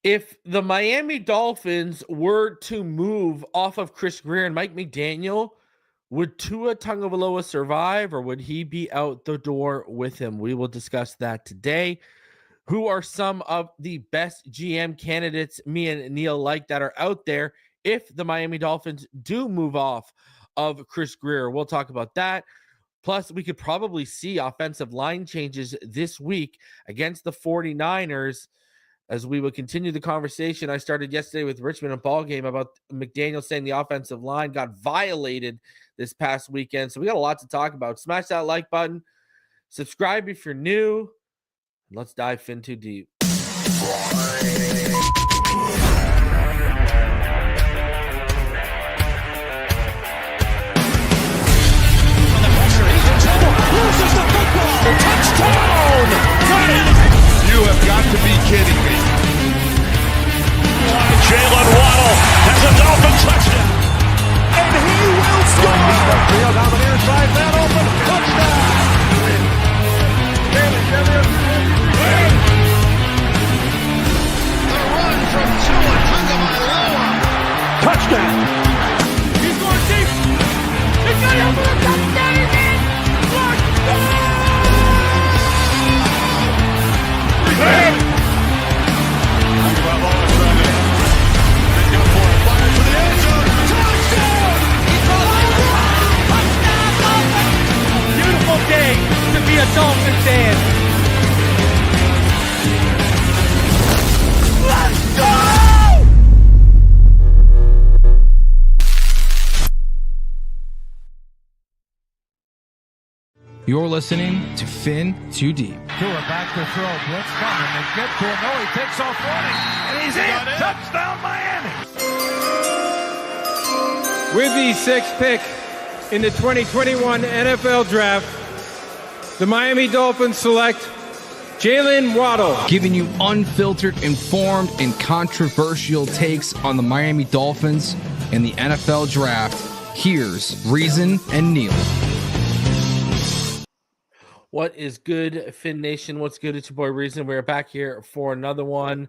If the Miami Dolphins were to move off of Chris Grier and Mike McDaniel, would Tua Tagovailoa survive, or would he be out the door with him? We will discuss that today. Who are some of the best GM candidates me and Neal like that are out there if the Miami Dolphins do move off of Chris Grier? We'll talk about that. Plus, we could probably see offensive line changes this week against the 49ers as we would continue the conversation I started yesterday with Richmond and ball game about McDaniel saying the offensive line got violated this past weekend. So we got a lot to talk about. Smash that like button. Subscribe if you're new. Let's dive in too deep. Touchdown! You have got to be kidding me. Jalen Waddle has a Dolphin touchdown. And he will score! Field down the near side, man open, touchdown! The run from Tua Tagovailoa. Touchdown! He's going deep. He's got it for a touchdown! Beautiful day to be a Dolphin fan. Let's go! You're listening to Fin Too Deep. Tua back to throw. Blitz coming. They get to him. No, he takes off running. And he's in. Touchdown, Miami. With the sixth pick in the 2021 NFL Draft, the Miami Dolphins select Jalen Waddle. Giving you unfiltered, informed, and controversial takes on the Miami Dolphins and the NFL Draft. Here's Reason and Neal. What is good, Fin Nation? What's good? It's your boy Reason. We're back here for another one.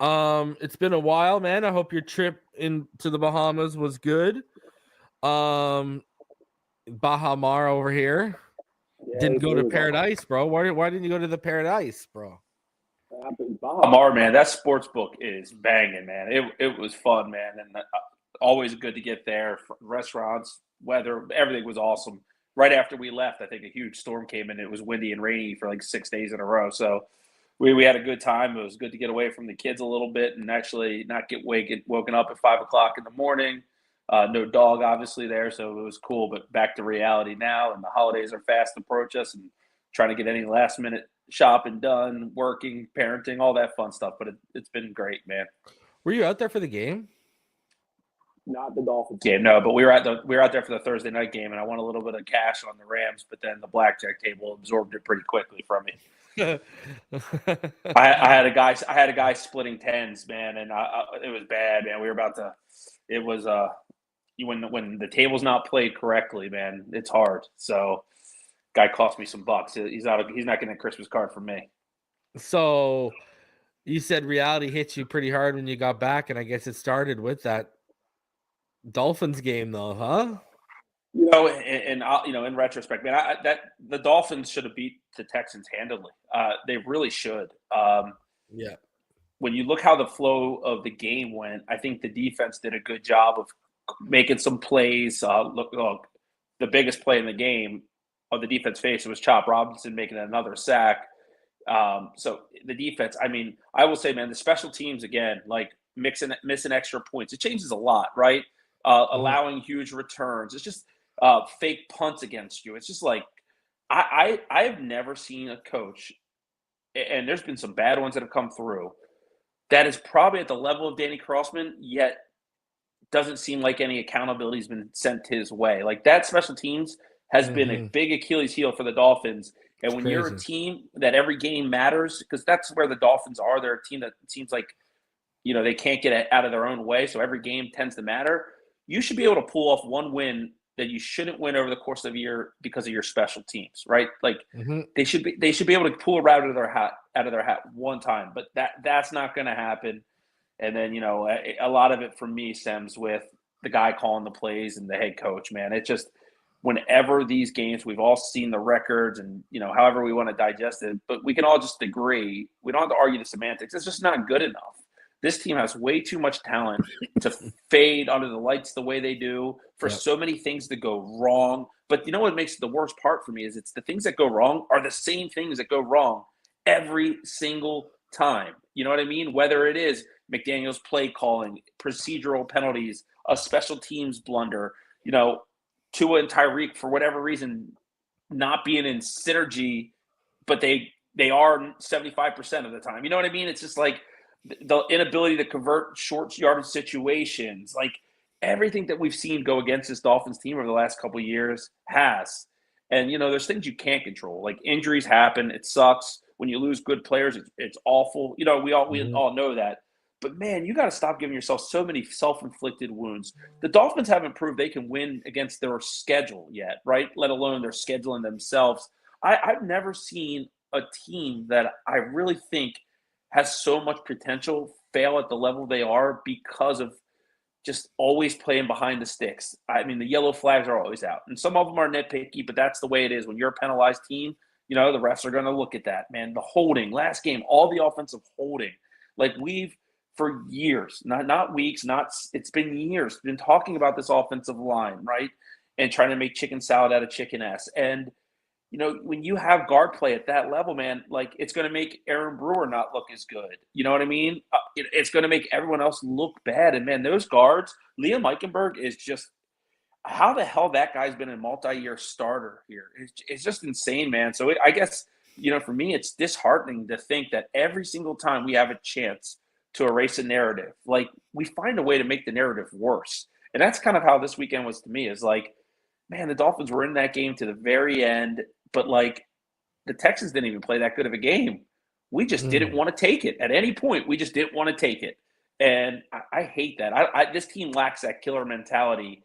It's been a while, man. I hope your trip into the Bahamas was good. Bahamar over here didn't go to Paradise, bro. Why didn't you go to the Paradise, bro? Bahamar, man, that sports book is banging, man. It was fun, man, and always good to get there. Restaurants, weather, everything was awesome. Right after we left, I think a huge storm came in. It was windy and rainy for like 6 days in a row. So we had a good time. It was good to get away from the kids a little bit and actually not get woken up at 5 o'clock in the morning. No dog, obviously, there. So it was cool. But back to reality now. And the holidays are fast approach us and trying to get any last-minute shopping done, working, parenting, all that fun stuff. But it's been great, man. Were you out there for the game? Not the Dolphins game, no. But we were out there for the Thursday night game, and I won a little bit of cash on the Rams. But then the blackjack table absorbed it pretty quickly from me. I had a guy splitting tens, man, and it was bad, man. We were about to. It was when the table's not played correctly, man, it's hard. So, guy cost me some bucks. He's not getting a Christmas card from me. So, you said reality hit you pretty hard when you got back, and I guess it started with that Dolphins game, though, huh? In retrospect, man, the Dolphins should have beat the Texans handily. They really should. Yeah. When you look how the flow of the game went, I think the defense did a good job of making some plays. Look, the biggest play in the game of the defense face was Chop Robinson making another sack. So the defense, I mean, I will say, man, the special teams, again, like missing extra points, it changes a lot, right? Allowing huge returns. It's just fake punts against you. It's just like I've never seen a coach, and there's been some bad ones that have come through, that is probably at the level of Danny Crossman, yet doesn't seem like any accountability has been sent his way. Like that special teams has been a big Achilles heel for the Dolphins. And when you're a team that every game matters, because that's where the Dolphins are. They're a team that seems like, they can't get out of their own way. So every game tends to matter. You should be able to pull off one win that you shouldn't win over the course of a year because of your special teams, right? Like they should be able to pull a rabbit out of their hat one time, but that's not going to happen. And then, a lot of it for me stems with the guy calling the plays and the head coach, man. It just, whenever these games, we've all seen the records and, however we want to digest it, but we can all just agree. We don't have to argue the semantics. It's just not good enough. This team has way too much talent to fade under the lights the way they do, for so many things to go wrong. But you know what makes the worst part for me is it's the things that go wrong are the same things that go wrong every single time. You know what I mean? Whether it is McDaniel's play calling, procedural penalties, a special teams blunder, Tua and Tyreek, for whatever reason, not being in synergy, but they are 75% of the time. You know what I mean? It's just like the inability to convert short yardage situations, like everything that we've seen go against this Dolphins team over the last couple of years has. And, there's things you can't control. Like injuries happen. It sucks. When you lose good players, it's awful. We all know that. But, man, you got to stop giving yourself so many self-inflicted wounds. The Dolphins haven't proved they can win against their schedule yet, right? Let alone their scheduling themselves. I've never seen a team that I really think has so much potential fail at the level they are because of just always playing behind the sticks. I mean, the yellow flags are always out. And some of them are nitpicky, but that's the way it is. When you're a penalized team, the refs are going to look at that, man. The holding, last game, all the offensive holding. Like we've, for years, not weeks, it's been years, been talking about this offensive line, right? And trying to make chicken salad out of chicken ass. And, when you have guard play at that level, man, like it's going to make Aaron Brewer not look as good. You know what I mean? It's going to make everyone else look bad. And, man, those guards, Liam Eichenberg is just – how the hell that guy's been a multi-year starter here? It's just insane, man. So I guess, for me, it's disheartening to think that every single time we have a chance to erase a narrative, like we find a way to make the narrative worse. And that's kind of how this weekend was to me, is like, man, the Dolphins were in that game to the very end, but like the Texans didn't even play that good of a game. We just didn't want to take it. At any point, we just didn't want to take it. And I hate that. This team lacks that killer mentality.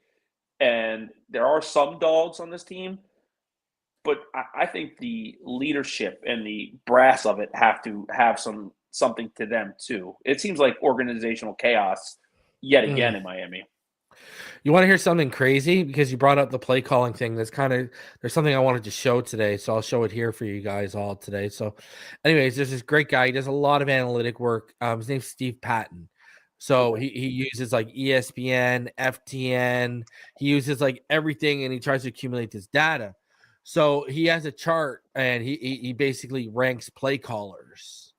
And there are some dogs on this team, but I think the leadership and the brass of it have to have something to them too. It seems like organizational chaos yet again in Miami. You want to hear something crazy? Because you brought up the play calling thing. There's something I wanted to show today, so I'll show it here for you guys all today. So anyways, there's this great guy. He does a lot of analytic work. His name's Steve Patton. So he uses like ESPN, FTN. He uses like everything, and he tries to accumulate this data. So he has a chart, and he basically ranks play callers,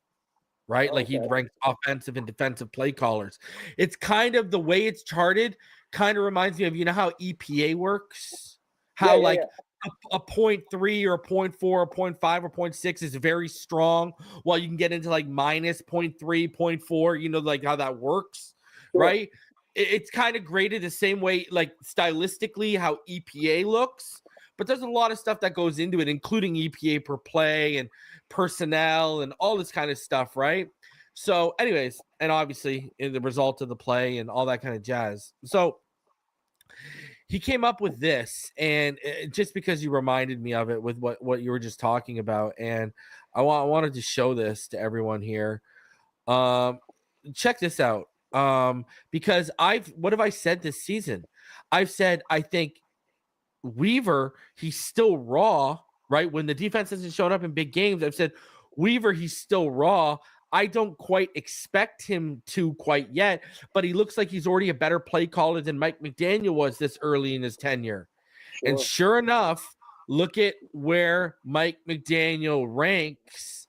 right? Like he ranks offensive and defensive play callers. It's kind of the way it's charted. Kind of reminds me of, how EPA works, how a 0.3 or a 0.4 or 0.5 or 0.6 is very strong, while you can get into like minus 0.3, 0.4, like how that works, right? It's kind of graded the same way, like stylistically how EPA looks, but there's a lot of stuff that goes into it, including EPA per play and personnel and all this kind of stuff, right? So anyways, and obviously in the result of the play and all that kind of jazz. So he came up with this, and just because you reminded me of it with what you were just talking about, and I wanted to show this to everyone here. Check this out. Because what have I said this season? I've said, I think Weaver, he's still raw, right? When the defense hasn't shown up in big games, I've said, Weaver, he's still raw. I don't quite expect him to quite yet, but he looks like he's already a better play caller than Mike McDaniel was this early in his tenure. Sure. And sure enough, look at where Mike McDaniel ranks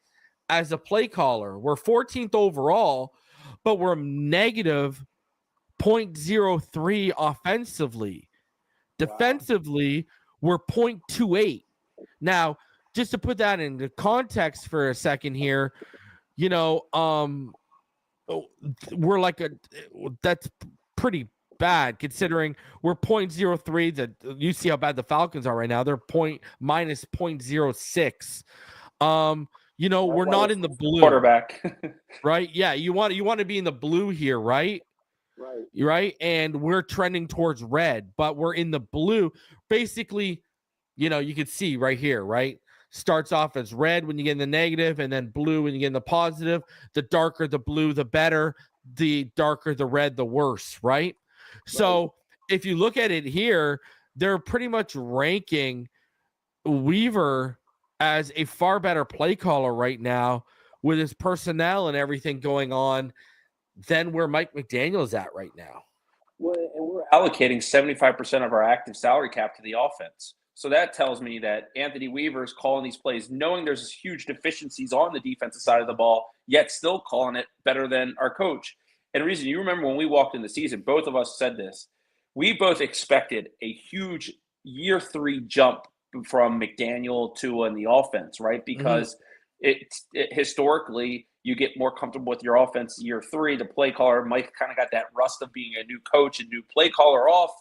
as a play caller. We're 14th overall, but we're negative 0.03 offensively. Defensively, we're 0.28. Now, just to put that into context for a second here, we're like that's pretty bad considering we're 0.03. That you see how bad the Falcons are right now. They're minus 0.06. We're not in the blue. Quarterback. Right? Yeah, you want to be in the blue here, right? Right. And we're trending towards red, but we're in the blue. Basically, you can see right here, right? Starts off as red when you get in the negative, and then blue when you get in the positive. The darker the blue, the better. the darker the red, the worse, right? So if you look at it here, they're pretty much ranking Weaver as a far better play caller right now with his personnel and everything going on than where Mike McDaniel is at right now. Well, and we're allocating 75% of our active salary cap to the offense. So that tells me that Anthony Weaver is calling these plays knowing there's huge deficiencies on the defensive side of the ball, yet still calling it better than our coach. And the reason, you remember when we walked in the season, both of us said this. We both expected a huge year 3 jump from McDaniel to in the offense, right? Because it historically, you get more comfortable with your offense year 3. The play caller, Mike kind of got that rust of being a new coach and new play caller off.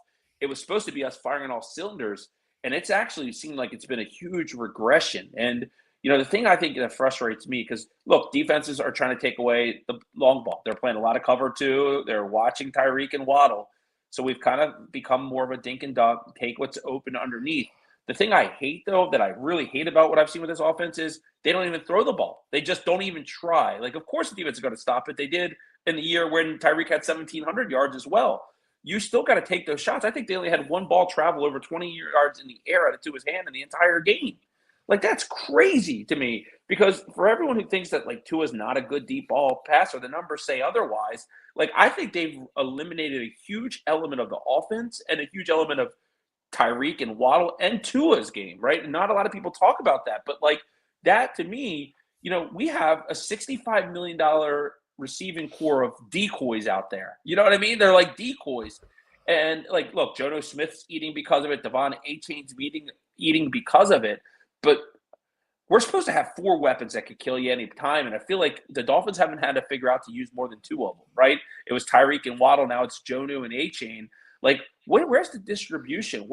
It was supposed to be us firing on all cylinders. And it's actually seemed like it's been a huge regression. And, you know, the thing I think that frustrates me, because, look, defenses are trying to take away the long ball. They're playing a lot of cover, too. They're watching Tyreek and Waddle. So we've kind of become more of a dink and dunk, take what's open underneath. The thing I hate, though, that I really hate about what I've seen with this offense is they don't even throw the ball. They just don't even try. Like, of course the defense is going to stop it. They did in the year when Tyreek had 1,700 yards as well. You still got to take those shots. I think they only had one ball travel over 20 yards in the air out of Tua's hand in the entire game. Like, that's crazy to me, because for everyone who thinks that, like, Tua's not a good deep ball passer, the numbers say otherwise. Like, I think they've eliminated a huge element of the offense and a huge element of Tyreek and Waddle and Tua's game, right? And not a lot of people talk about that. But, like, that to me, you know, we have a $65 million receiving core of decoys out there. You know what I mean? They're like decoys. And, like, look, Jono Smith's eating because of it. Devon Achane's eating because of it. But we're supposed to have 4 weapons that could kill you any time. And I feel like the Dolphins haven't had to figure out to use more than 2 of them, right? It was Tyreek and Waddle. Now it's Jono and Achane. Like, where's the distribution?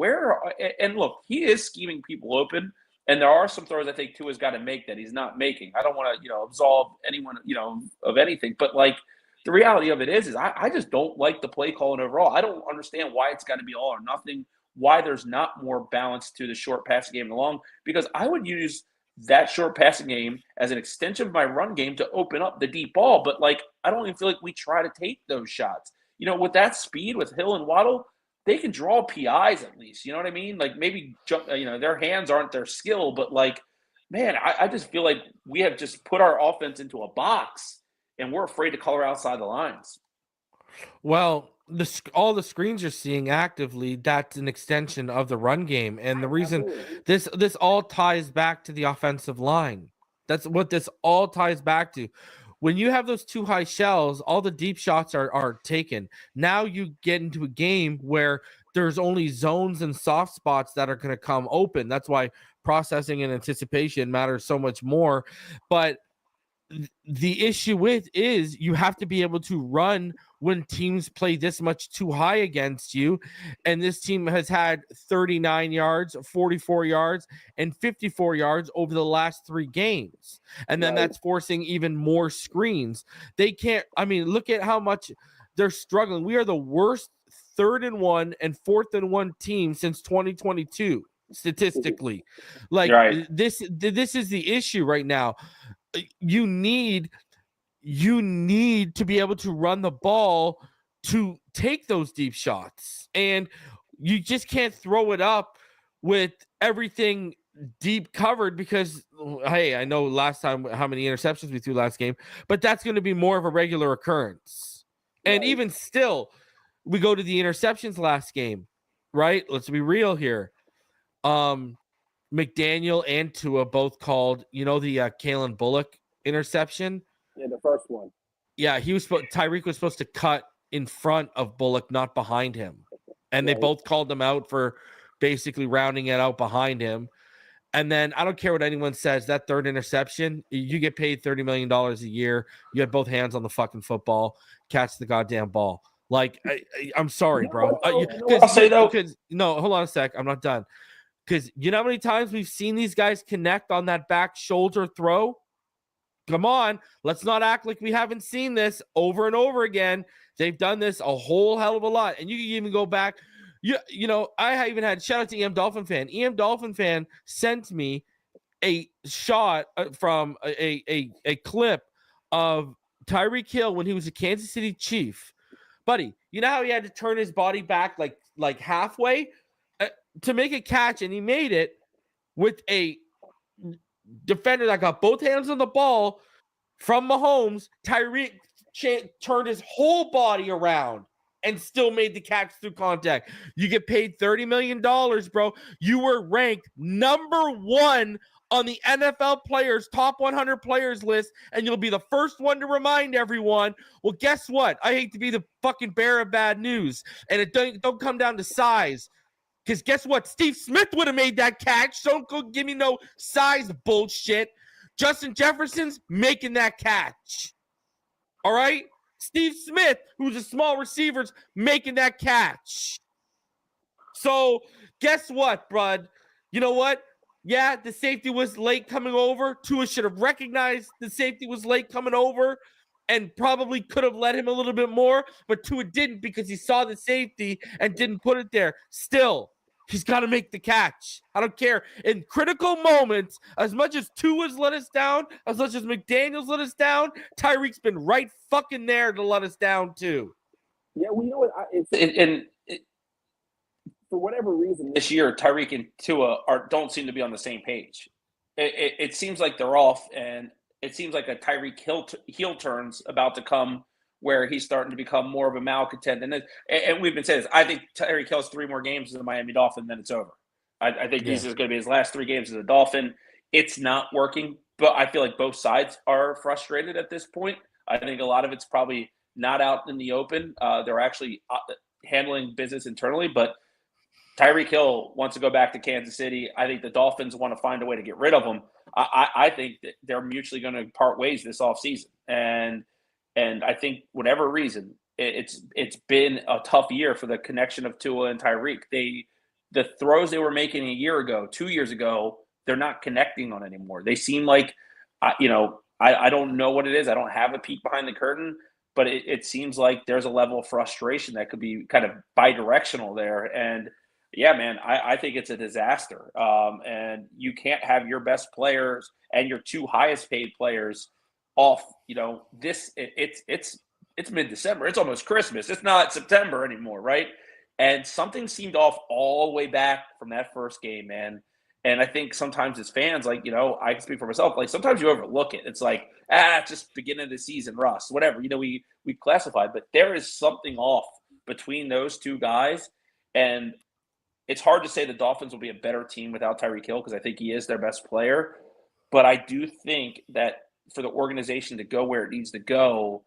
And look, he is scheming people open. And there are some throws I think Tua's got to make that he's not making. I don't want to, absolve anyone, of anything. But, like, the reality of it is I just don't like the play calling overall. I don't understand why it's got to be all or nothing, why there's not more balance to the short passing game and the long, because I would use that short passing game as an extension of my run game to open up the deep ball. But, like, I don't even feel like we try to take those shots. With that speed, with Hill and Waddle, they can draw PIs at least. You know what I mean? Like, maybe jump, their hands aren't their skill, but, like, man, I just feel like we have just put our offense into a box and we're afraid to color outside the lines. Well, all the screens you're seeing actively, that's an extension of the run game. And the reason this all ties back to the offensive line. That's what this all ties back to. When you have those 2 high shells, all the deep shots are taken. Now you get into a game where there's only zones and soft spots that are going to come open. That's why processing and anticipation matters so much more. But the issue with is you have to be able to run when teams play this much too high against you. And this team has had 39 yards, 44 yards, and 54 yards over the last 3 games. And then that's forcing even more screens. They can't, look at how much they're struggling. We are the worst 3rd and 1 and 4th and 1 team since 2022, statistically. Like, this is the issue right now. You need to be able to run the ball to take those deep shots, and you just can't throw it up with everything deep covered, because, hey, I know last time how many interceptions we threw last game, but that's going to be more of a regular occurrence. And even still, we go to the interceptions last game, right? Let's be real here. McDaniel and Tua both called, the Kalen Bullock interception. Yeah, the first one. Yeah, Tyreek was supposed to cut in front of Bullock, not behind him. And they both called him out for basically rounding it out behind him. And then I don't care what anyone says, that 3rd interception, you get paid $30 million a year. You have both hands on the fucking football, catch the goddamn ball. Like, I'm sorry, bro. I'll say though. No, hold on a sec. I'm not done. Because you know how many times we've seen these guys connect on that back shoulder throw? Come on. Let's not act like we haven't seen this over and over again. They've done this a whole hell of a lot. And you can even go back. I even had, shout out to EM Dolphin Fan. EM Dolphin Fan sent me a shot from a clip of Tyreek Hill, when he was a Kansas City Chief, buddy, you know how he had to turn his body back like halfway to make a catch, and he made it with a defender that got both hands on the ball from Mahomes. Tyreek turned his whole body around and still made the catch through contact. You get paid $30 million, bro. You were ranked number 1 on the NFL players, top 100 players list, and you'll be the first one to remind everyone. Well, guess what? I hate to be the fucking bearer of bad news, and it don't come down to size. Because guess what? Steve Smith would have made that catch. Don't go give me no size bullshit. Justin Jefferson's making that catch. All right? Steve Smith, who's a small receiver, making that catch. So guess what, bud? You know what? Yeah, the safety was late coming over. Tua should have recognized the safety was late coming over and probably could have let him a little bit more, but Tua didn't because he saw the safety and didn't put it there. Still, he's got to make the catch. I don't care. In critical moments, as much as Tua's let us down, as much as McDaniel's let us down, Tyreek's been right fucking there to let us down too. Yeah, well, you know what? For whatever reason, this year, Tyreek and Tua don't seem to be on the same page. It seems like they're off, and it seems like a Tyreek heel turn's about to come where he's starting to become more of a malcontent. And we've been saying this. I think Tyreek Hill's 3 more games as a Miami Dolphin, then it's over. I think these is going to be his last 3 games as a Dolphin. It's not working, but I feel like both sides are frustrated at this point. I think a lot of it's probably not out in the open. They're actually handling business internally, but Tyreek Hill wants to go back to Kansas City. I think the Dolphins want to find a way to get rid of him. I think that they're mutually going to part ways this offseason. And I think whatever reason, it's been a tough year for the connection of Tua and Tyreek. The throws they were making a year ago, 2 years ago, they're not connecting on anymore. They seem like, I don't know what it is. I don't have a peek behind the curtain, but it seems like there's a level of frustration that could be kind of bidirectional there. And yeah, man, I think it's a disaster. And you can't have your best players and your 2 highest paid players off. It's mid-December. It's almost Christmas. It's not September anymore, right? And something seemed off all the way back from that first game, man. And I think sometimes as fans, I can speak for myself, sometimes you overlook it. It's like, just beginning of the season, rust, whatever. We classified, but there is something off between those 2 guys. And it's hard to say the Dolphins will be a better team without Tyreek Hill because I think he is their best player. But I do think that for the organization to go where it needs to go,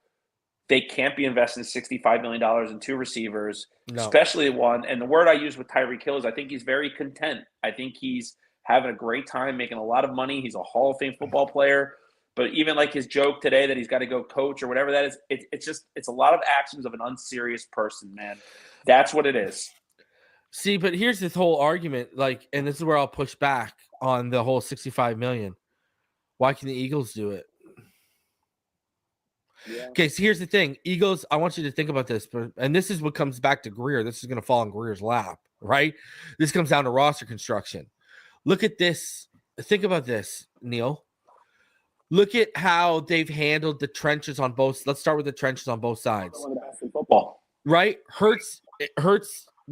they can't be investing $65 million in 2 receivers, especially one. And the word I use with Tyreek Hill is I think he's very content. I think he's having a great time, making a lot of money. He's a Hall of Fame football player. But even like his joke today that he's got to go coach or whatever that is, it's a lot of actions of an unserious person, man. That's what it is. See, but here's this whole argument, and this is where I'll push back on the whole $65 million. Why can the Eagles do it? Yeah. Okay, so here's the thing. Eagles, I want you to think about this, and this is what comes back to Grier. This is going to fall in Grier's lap, right? This comes down to roster construction. Look at this. Think about this, Neal. Look at how they've handled the trenches on both. Let's start with the trenches on both sides. Football. Right? Hurts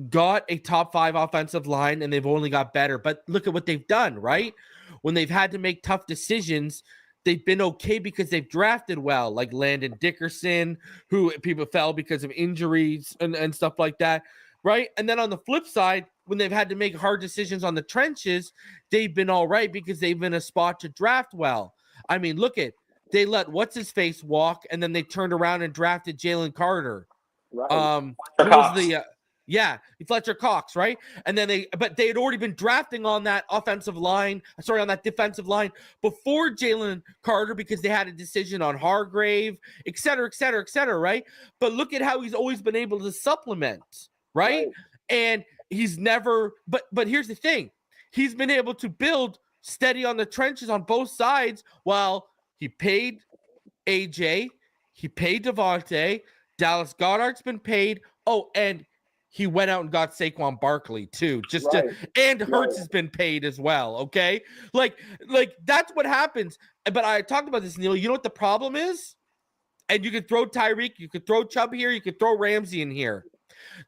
got a top 5 offensive line, and they've only got better. But look at what they've done, right? When they've had to make tough decisions, they've been okay because they've drafted well, like Landon Dickerson, who people fell because of injuries and stuff like that, right? And then on the flip side, when they've had to make hard decisions on the trenches, they've been all right because they've been in a spot to draft well. I mean, look at, they let what's-his-face walk, and then they turned around and drafted Jalen Carter. Right. Who was the Fletcher Cox, right? And then but they had already been drafting on that on that defensive line before Jalen Carter because they had a decision on Hargrave, et cetera, right? But look at how he's always been able to supplement, right? And he's never, but here's the thing. He's been able to build steady on the trenches on both sides while he paid AJ, he paid Devontae, Dallas Goedert's been paid. Oh, and he went out and got Saquon Barkley too, and Hurts has been paid as well. Okay. Like that's what happens. But I talked about this, Neal. You know what the problem is? And you could throw Tyreek, you could throw Chubb here, you could throw Ramsey in here.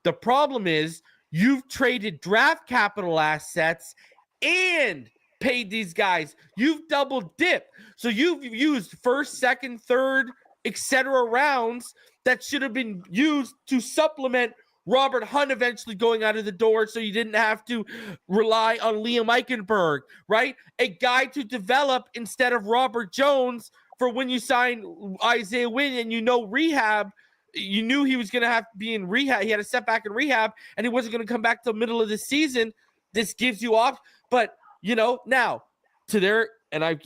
The problem is you've traded draft capital assets and paid these guys. You've double dipped. So you've used first, second, third, etc. rounds that should have been used to supplement Robert Hunt eventually going out of the door, so you didn't have to rely on Liam Eichenberg, right? A guy to develop instead of Robert Jones for when you sign Isaiah Wynn and rehab. You knew he was going to have to be in rehab. He had a setback in rehab, and he wasn't going to come back till the middle of the season. This gives you off. But, now to their – and I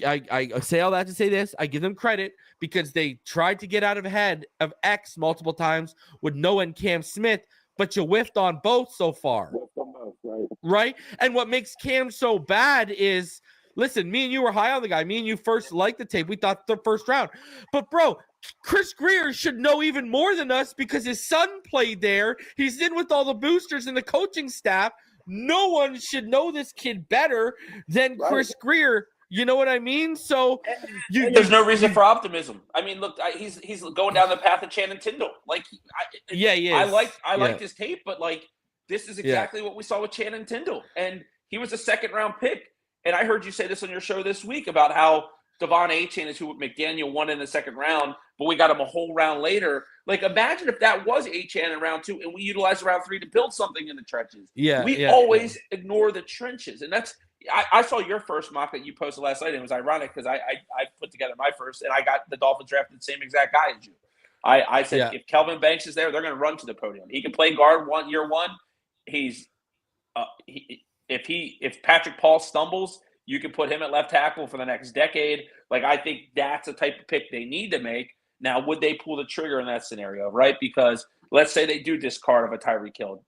say all that to say this. I give them credit because they tried to get out of ahead of X multiple times with Noah and Cam Smith, but you whiffed on both so far. Right? And what makes Cam so bad is, listen, me and you were high on the guy. Me and you first liked the tape. We thought the first round. But, bro, Chris Grier should know even more than us because his son played there. He's in with all the boosters and the coaching staff. No one should know this kid better than Chris Grier. You know what I mean? So there's no reason for optimism. I mean, look, he's going down the path of Channing Tindall. Like, he is. I liked his tape, but like, this is exactly what we saw with Channing Tindall, and he was a second-round pick. And I heard you say this on your show this week about how Devon Achane is who McDaniel won in the second round, but we got him a whole round later. Like, imagine if that was Achane in round 2 and we utilized round 3 to build something in the trenches. We always ignore the trenches. And that's – I saw your first mock that you posted last night, and it was ironic because I put together my first, and I got the Dolphins drafted the same exact guy as you. I said if Kelvin Banks is there, they're going to run to the podium. He can play guard year one. He's if Patrick Paul stumbles, you can put him at left tackle for the next decade. Like, I think that's the type of pick they need to make. Now, would they pull the trigger in that scenario, right? Because let's say they do discard of a Tyreek Hill.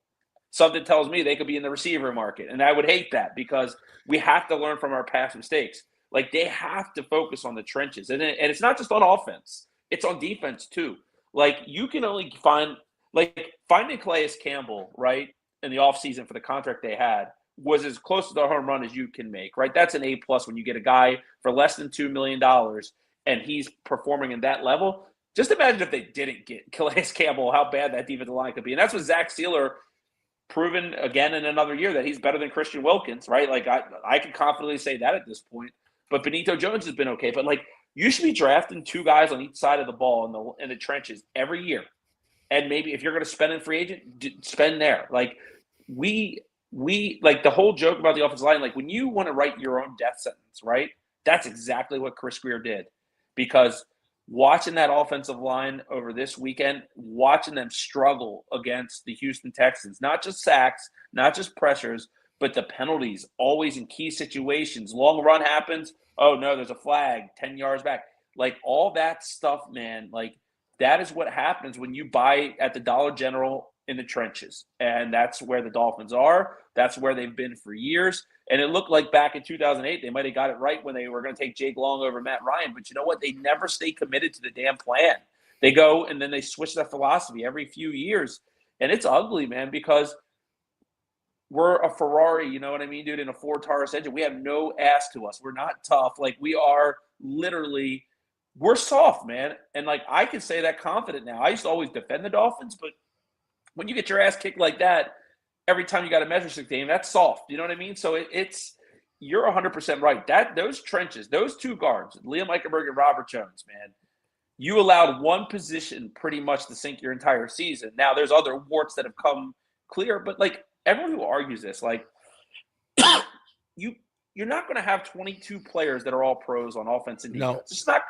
Something tells me they could be in the receiver market, and I would hate that because we have to learn from our past mistakes. Like, they have to focus on the trenches. And it's not just on offense. It's on defense, too. Like, you can only finding Calais Campbell, right, in the offseason for the contract they had was as close to the home run as you can make, right? That's an A+ when you get a guy for less than $2 million and he's performing in that level. Just imagine if they didn't get Calais Campbell, how bad that defensive line could be. And that's what Zach Sealer proven again in another year, that he's better than Christian Wilkins, right? Like, I can confidently say that at this point. But Benito Jones has been okay. But, like, you should be drafting 2 guys on each side of the ball in the trenches every year. And maybe if you're going to spend in free agent, spend there. Like, we like the whole joke about the offensive line, like when you want to write your own death sentence, right? That's exactly what Chris Grier did. Because watching that offensive line over this weekend, watching them struggle against the Houston Texans, not just sacks, not just pressures, but the penalties, always in key situations. Long run happens. Oh, no, there's a flag 10 yards back. Like, all that stuff, man, like, that is what happens when you buy at the Dollar General in the trenches. And that's where the Dolphins are. That's where they've been for years. And it looked like back in 2008, they might have got it right when they were going to take Jake Long over Matt Ryan. But you know what? They never stay committed to the damn plan. They go and then they switch their philosophy every few years. And it's ugly, man, because we're a Ferrari, you know what I mean, dude, in a Ford Taurus engine. We have no ass to us. We're not tough. Like, we are literally – we're soft, man. And, like, I can say that confident now. I used to always defend the Dolphins, but when you get your ass kicked like that every time you got a measure stick game, that's soft. You know what I mean? So it's you're 100% right. Those trenches, those 2 guards, Liam Eichenberg and Robert Jones, man, you allowed one position pretty much to sink your entire season. Now, there's other warts that have come clear, but, like, everyone who argues this, like, you're not going to have 22 players that are all pros on offense and defense. No. It's not,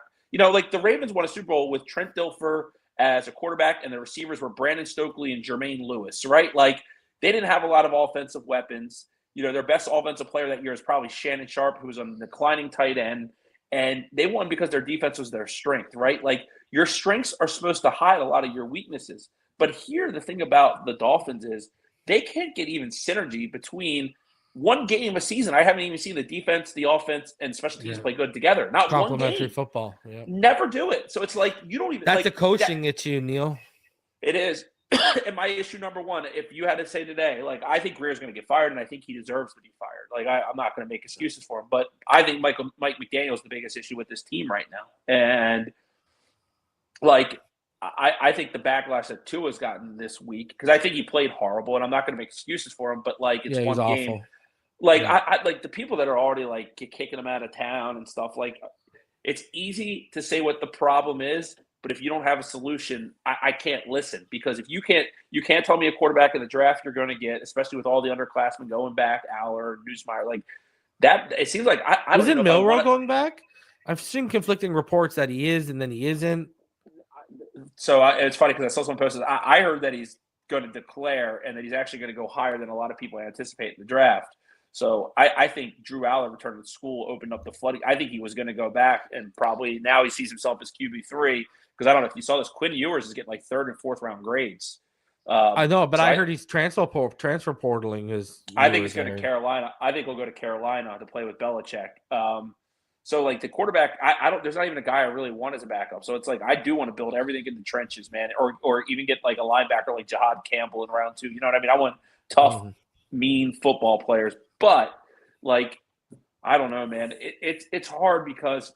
like the Ravens won a Super Bowl with Trent Dilfer as a quarterback, and the receivers were Brandon Stokely and Jermaine Lewis, right? Like, they didn't have a lot of offensive weapons. Their best offensive player that year is probably Shannon Sharp, who was a declining tight end, and they won because their defense was their strength, right? Like, your strengths are supposed to hide a lot of your weaknesses. But here, the thing about the Dolphins is they can't get even synergy between one game a season. I haven't even seen the defense, the offense, and special teams play good together. Not complementary one game. Football. Yeah. Never do it. So it's like you don't even. That's a coaching issue, Neal. It is. And my issue number one, if you had to say today, like, I think Grier's going to get fired, and I think he deserves to be fired. Like, I'm not going to make excuses for him, but I think Mike McDaniel is the biggest issue with this team right now. And like I think the backlash that Tua's gotten this week, because I think he played horrible, and I'm not going to make excuses for him, but like it's one game. Awful. Like I like the people that are already like kicking him out of town and stuff. Like it's easy to say what the problem is, but if you don't have a solution, I can't listen, because if you can't tell me a quarterback in the draft you're going to get, especially with all the underclassmen going back, Aller, Newsmeyer, like that. It seems like I don't know. Isn't Milroe going back? I've seen conflicting reports that he is and then he isn't. So it's funny because I saw someone posted. I heard that he's going to declare and that he's actually going to go higher than a lot of people anticipate in the draft. So I think Drew Aller returning to school opened up the flooding. I think he was going to go back, and probably now he sees himself as QB3, because I don't know if you saw this. Quinn Ewers is getting like 3rd and 4th round grades. I know, but so I heard he's transfer portaling his. I think he's going to Carolina. I think he'll go to Carolina to play with Belichick. So like the quarterback, I don't. There's not even a guy I really want as a backup. So it's like I do want to build everything in the trenches, man, or even get like a linebacker like Jahad Campbell in round 2. You know what I mean? I want tough, mean football players. But like, I don't know, man. It's hard because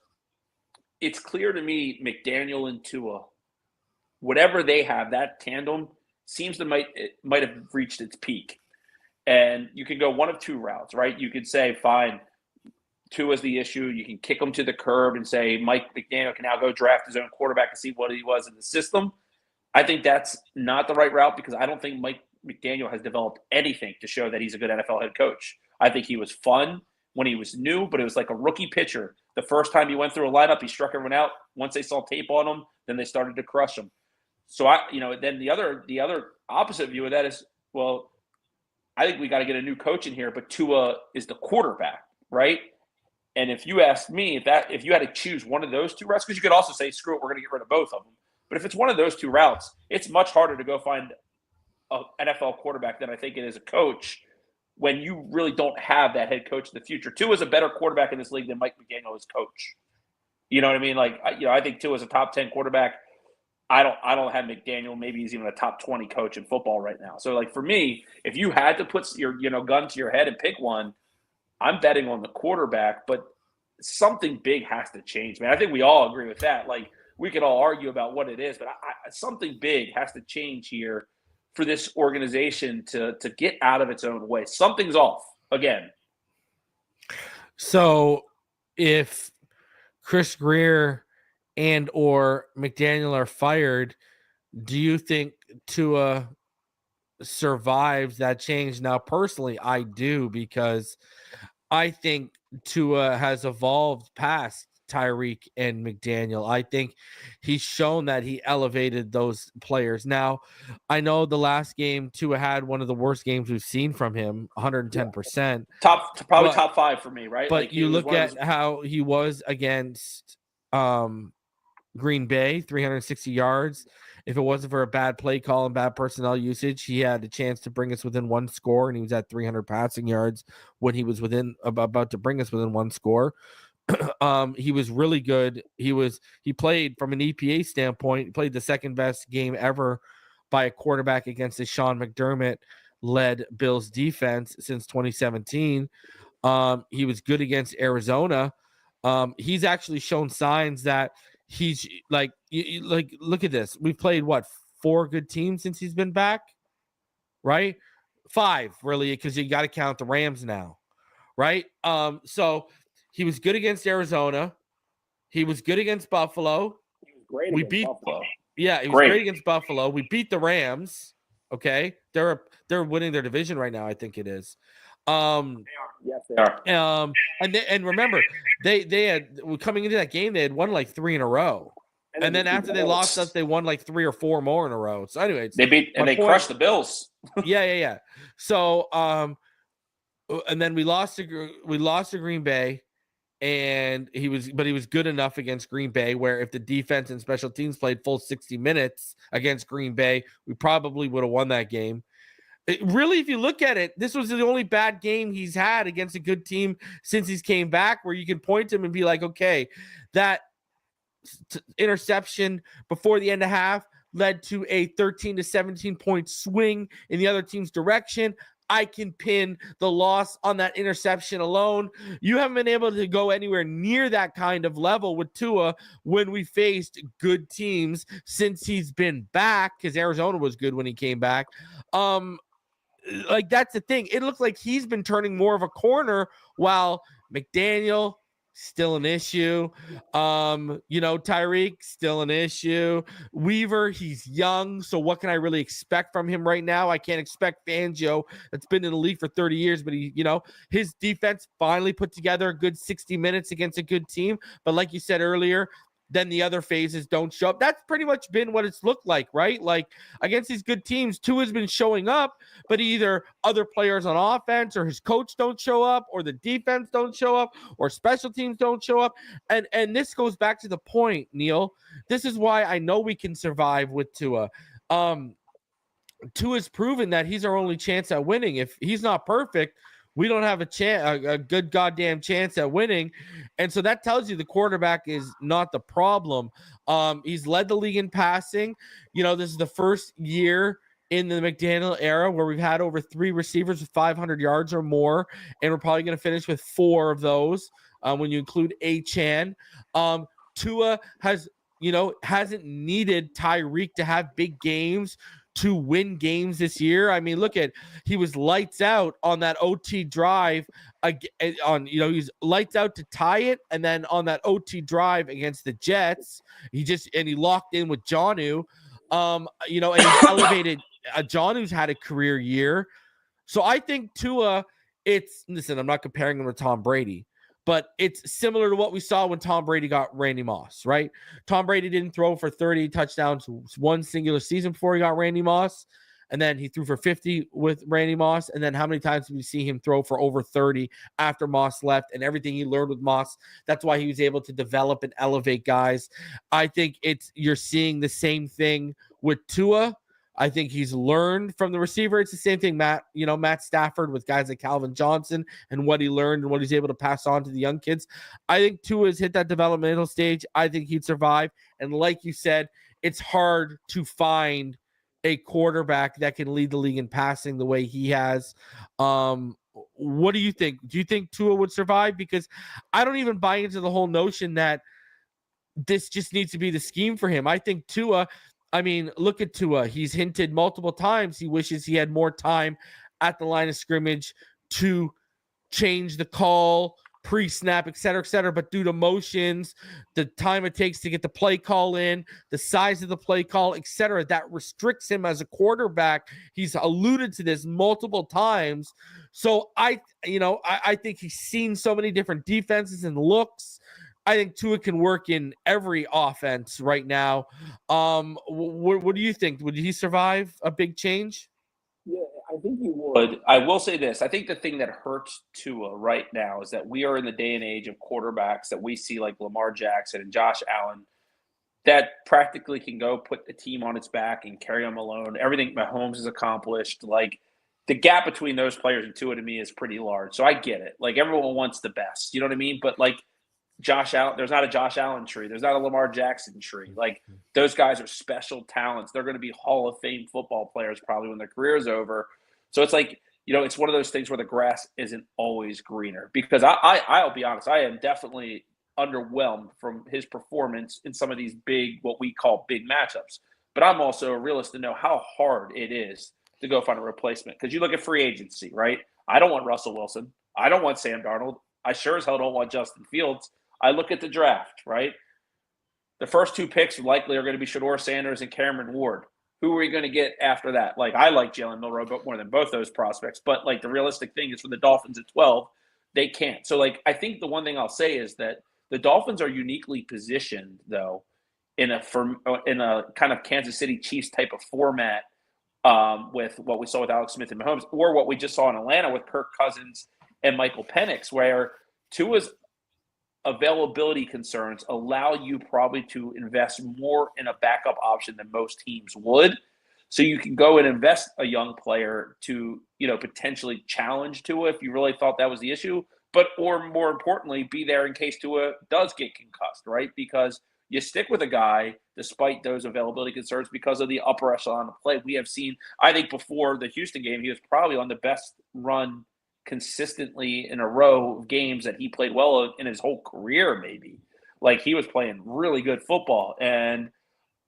it's clear to me McDaniel and Tua, whatever they have, that tandem seems to might have reached its peak. And you can go one of two routes, right? You could say, fine, Tua's the issue. You can kick him to the curb and say Mike McDaniel can now go draft his own quarterback and see what he was in the system. I think that's not the right route, because I don't think Mike McDaniel has developed anything to show that he's a good NFL head coach. I think he was fun when he was new, but it was like a rookie pitcher. The first time he went through a lineup, he struck everyone out. Once they saw tape on him, then they started to crush him. So then the other opposite view of that is, well, I think we got to get a new coach in here, but Tua is the quarterback, right? And if you asked me if you had to choose one of those two routes, because you could also say, screw it, we're going to get rid of both of them. But if it's one of those two routes, it's much harder to go find an NFL quarterback than I think it is a coach, when you really don't have that head coach in the future. Tua is a better quarterback in this league than Mike McDaniel is coach. You know what I mean? Like, I think Tua is a top 10 quarterback. I don't have McDaniel. Maybe he's even a top 20 coach in football right now. So like for me, if you had to put your gun to your head and pick one, I'm betting on the quarterback, but something big has to change, man. I think we all agree with that. Like, we could all argue about what it is, but something big has to change here for this organization to get out of its own way. Something's off again. So if Chris Grier and or McDaniel are fired, do you think Tua survives that change? Now, personally, I do, because I think Tua has evolved past Tyreek and McDaniel. I think he's shown that he elevated those players. Now, I know the last game Tua had one of the worst games we've seen from him, 110%. Top 5 for me, right? But like you look at how he was against Green Bay, 360 yards. If it wasn't for a bad play call and bad personnel usage, he had a chance to bring us within one score, and he was at 300 passing yards when he was about to bring us within one score. He was really good. He played from an EPA standpoint, played the second best game ever by a quarterback against a Sean McDermott led Bills defense since 2017. He was good against Arizona. He's actually shown signs that he's like look at this. We've played 4 good teams since he's been back, right? 5 really, because you got to count the Rams now, right? So he was good against Arizona. He was good against Buffalo. He was great against Buffalo. Yeah, he was great against Buffalo. We beat the Rams. Okay, they're winning their division right now. I think it is. Yes, they are. And remember, they had coming into that game, they had won like 3 in a row, and then after they lost us, they won like 3 or 4 more in a row. So, anyways, they crushed the Bills. Yeah. So, and then we lost to Green Bay. And he was good enough against Green Bay, where if the defense and special teams played full 60 minutes against Green Bay, we probably would have won that game. Really, if you look at it, this was the only bad game he's had against a good team since he's came back, where you can point to him and be like, okay, that interception before the end of half led to a 13 to 17 point swing in the other team's direction. I can pin the loss on that interception alone. You haven't been able to go anywhere near that kind of level with Tua when we faced good teams since he's been back, because Arizona was good when he came back. Like, that's the thing. It looks like he's been turning more of a corner, while McDaniel, still an issue. Tyreek, still an issue. Weaver, he's young, so what can I really expect from him right now? I can't expect Fangio, that's been in the league for 30 years, but his defense finally put together a good 60 minutes against a good team. But like you said earlier, then the other phases don't show up. That's pretty much been what it's looked like, right? Like, against these good teams, Tua's been showing up, but either other players on offense or his coach don't show up, or the defense don't show up, or special teams don't show up. And this goes back to the point, Neal. This is why I know we can survive with Tua. Tua's proven that he's our only chance at winning. If he's not perfect, we don't have a good goddamn chance at winning. And so that tells you the quarterback is not the problem. He's led the league in passing. This is the first year in the McDaniel era where we've had over 3 receivers with 500 yards or more, and we're probably going to finish with 4 of those when you include Achane. Tua hasn't needed Tyreek to have big games to win games this year. I mean, he was lights out on that OT drive he's lights out to tie it. And then on that OT drive against the Jets, he locked in with Jonnu, and he's elevated. Jonnu's had a career year. So I think Tua, I'm not comparing him to Tom Brady, but it's similar to what we saw when Tom Brady got Randy Moss, right? Tom Brady didn't throw for 30 touchdowns one singular season before he got Randy Moss, and then he threw for 50 with Randy Moss, and then how many times did we see him throw for over 30 after Moss left, and everything he learned with Moss? That's why he was able to develop and elevate guys. I think you're seeing the same thing with Tua. I think he's learned from the receiver. It's the same thing, Matt Stafford with guys like Calvin Johnson and what he learned and what he's able to pass on to the young kids. I think Tua's hit that developmental stage. I think he'd survive. And like you said, it's hard to find a quarterback that can lead the league in passing the way he has. What do you think? Do you think Tua would survive? Because I don't even buy into the whole notion that this just needs to be the scheme for him. I think Tua, look at Tua. He's hinted multiple times he wishes he had more time at the line of scrimmage to change the call, pre-snap, et cetera, but due to motions, the time it takes to get the play call in, the size of the play call, et cetera, that restricts him as a quarterback. He's alluded to this multiple times. So I think he's seen so many different defenses and looks. I think Tua can work in every offense right now. What do you think? Would he survive a big change? Yeah, I think he would. I will say this. I think the thing that hurts Tua right now is that we are in the day and age of quarterbacks that we see like Lamar Jackson and Josh Allen that practically can go put the team on its back and carry them alone. Everything Mahomes has accomplished, like the gap between those players and Tua to me is pretty large. So I get it. Like everyone wants the best. You know what I mean? But like Josh Allen, there's not a Josh Allen tree. There's not a Lamar Jackson tree. Like those guys are special talents. They're going to be Hall of Fame football players probably when their career is over. So it's like, it's one of those things where the grass isn't always greener. Because I'll be honest, I am definitely underwhelmed from his performance in some of these big, what we call big matchups. But I'm also a realist to know how hard it is to go find a replacement. Because you look at free agency, right? I don't want Russell Wilson. I don't want Sam Darnold. I sure as hell don't want Justin Fields. I look at the draft, right? The first 2 picks likely are going to be Shedeur Sanders and Cameron Ward. Who are we going to get after that? Like, I like Jalen Milroe more than both those prospects. But, like, the realistic thing is for the Dolphins at 12, they can't. So, like, I think the one thing I'll say is that the Dolphins are uniquely positioned, though, in a kind of Kansas City Chiefs type of format with what we saw with Alex Smith and Mahomes, or what we just saw in Atlanta with Kirk Cousins and Michael Penix, where Tua's availability concerns allow you probably to invest more in a backup option than most teams would. So you can go and invest a young player to, potentially challenge Tua if you really thought that was the issue, or more importantly, be there in case Tua does get concussed, right? Because you stick with a guy despite those availability concerns because of the upper echelon of play. We have seen, I think before the Houston game, he was probably on the best run consistently in a row of games that he played well in his whole career, maybe. Like, he was playing really good football. And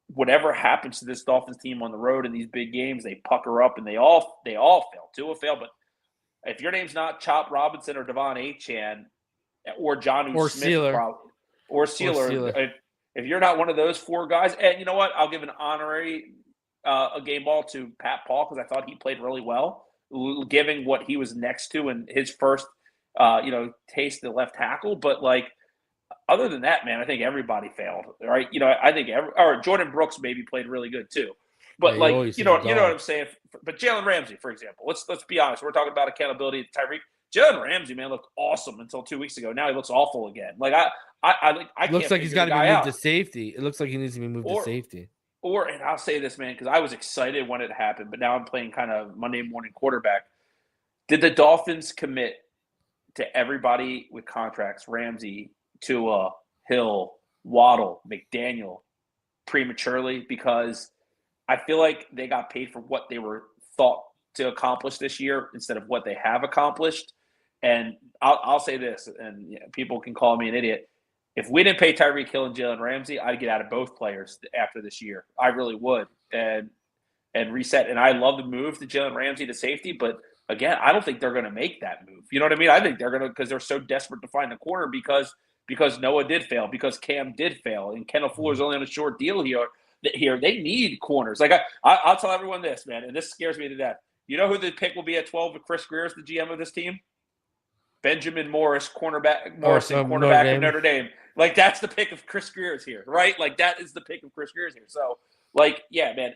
whatever happens to this Dolphins team on the road in these big games, they pucker up and they all fail. Tua failed, but if your name's not Chop Robinson or Devon Achane or Jonnu or Smith, Sealer. or Sealer, if you're not one of those four guys, and you know what, I'll give an honorary a game ball to Pat Paul because I thought he played really well, given what he was next to in his first, taste of left tackle. But like, other than that, man, I think everybody failed, right? I think Jordan Brooks maybe played really good too. But yeah, you know what I'm saying. But Jalen Ramsey, for example, let's be honest. We're talking about accountability. Tyreek, Jalen Ramsey, man, looked awesome until 2 weeks ago. Now he looks awful again. Like I looks like he's got to be moved to safety. It looks like he needs to be moved to safety. And I'll say this, man, because I was excited when it happened, but now I'm playing kind of Monday morning quarterback. Did the Dolphins commit to everybody with contracts? Ramsey, Tua, Hill, Waddle, McDaniel, prematurely, because I feel like they got paid for what they were thought to accomplish this year instead of what they have accomplished. And I'll say this, and people can call me an idiot. If we didn't pay Tyreek Hill and Jalen Ramsey, I'd get out of both players after this year. I really would, and reset. And I love the move to Jalen Ramsey to safety, but again, I don't think they're going to make that move. You know what I mean? I think they're going to, because they're so desperate to find the corner because Noah did fail, because Cam did fail, and Kendall Fuller's only on a short deal here. They need corners. Like I'll tell everyone this, man, and this scares me to death. You know who the pick will be at 12 with Chris Grier as the GM of this team? Benjamin Morris, cornerback of Notre Dame. Like, that's the pick of Chris Grier's here, right? Like, that is the pick of Chris Grier's here. So, like, yeah, man.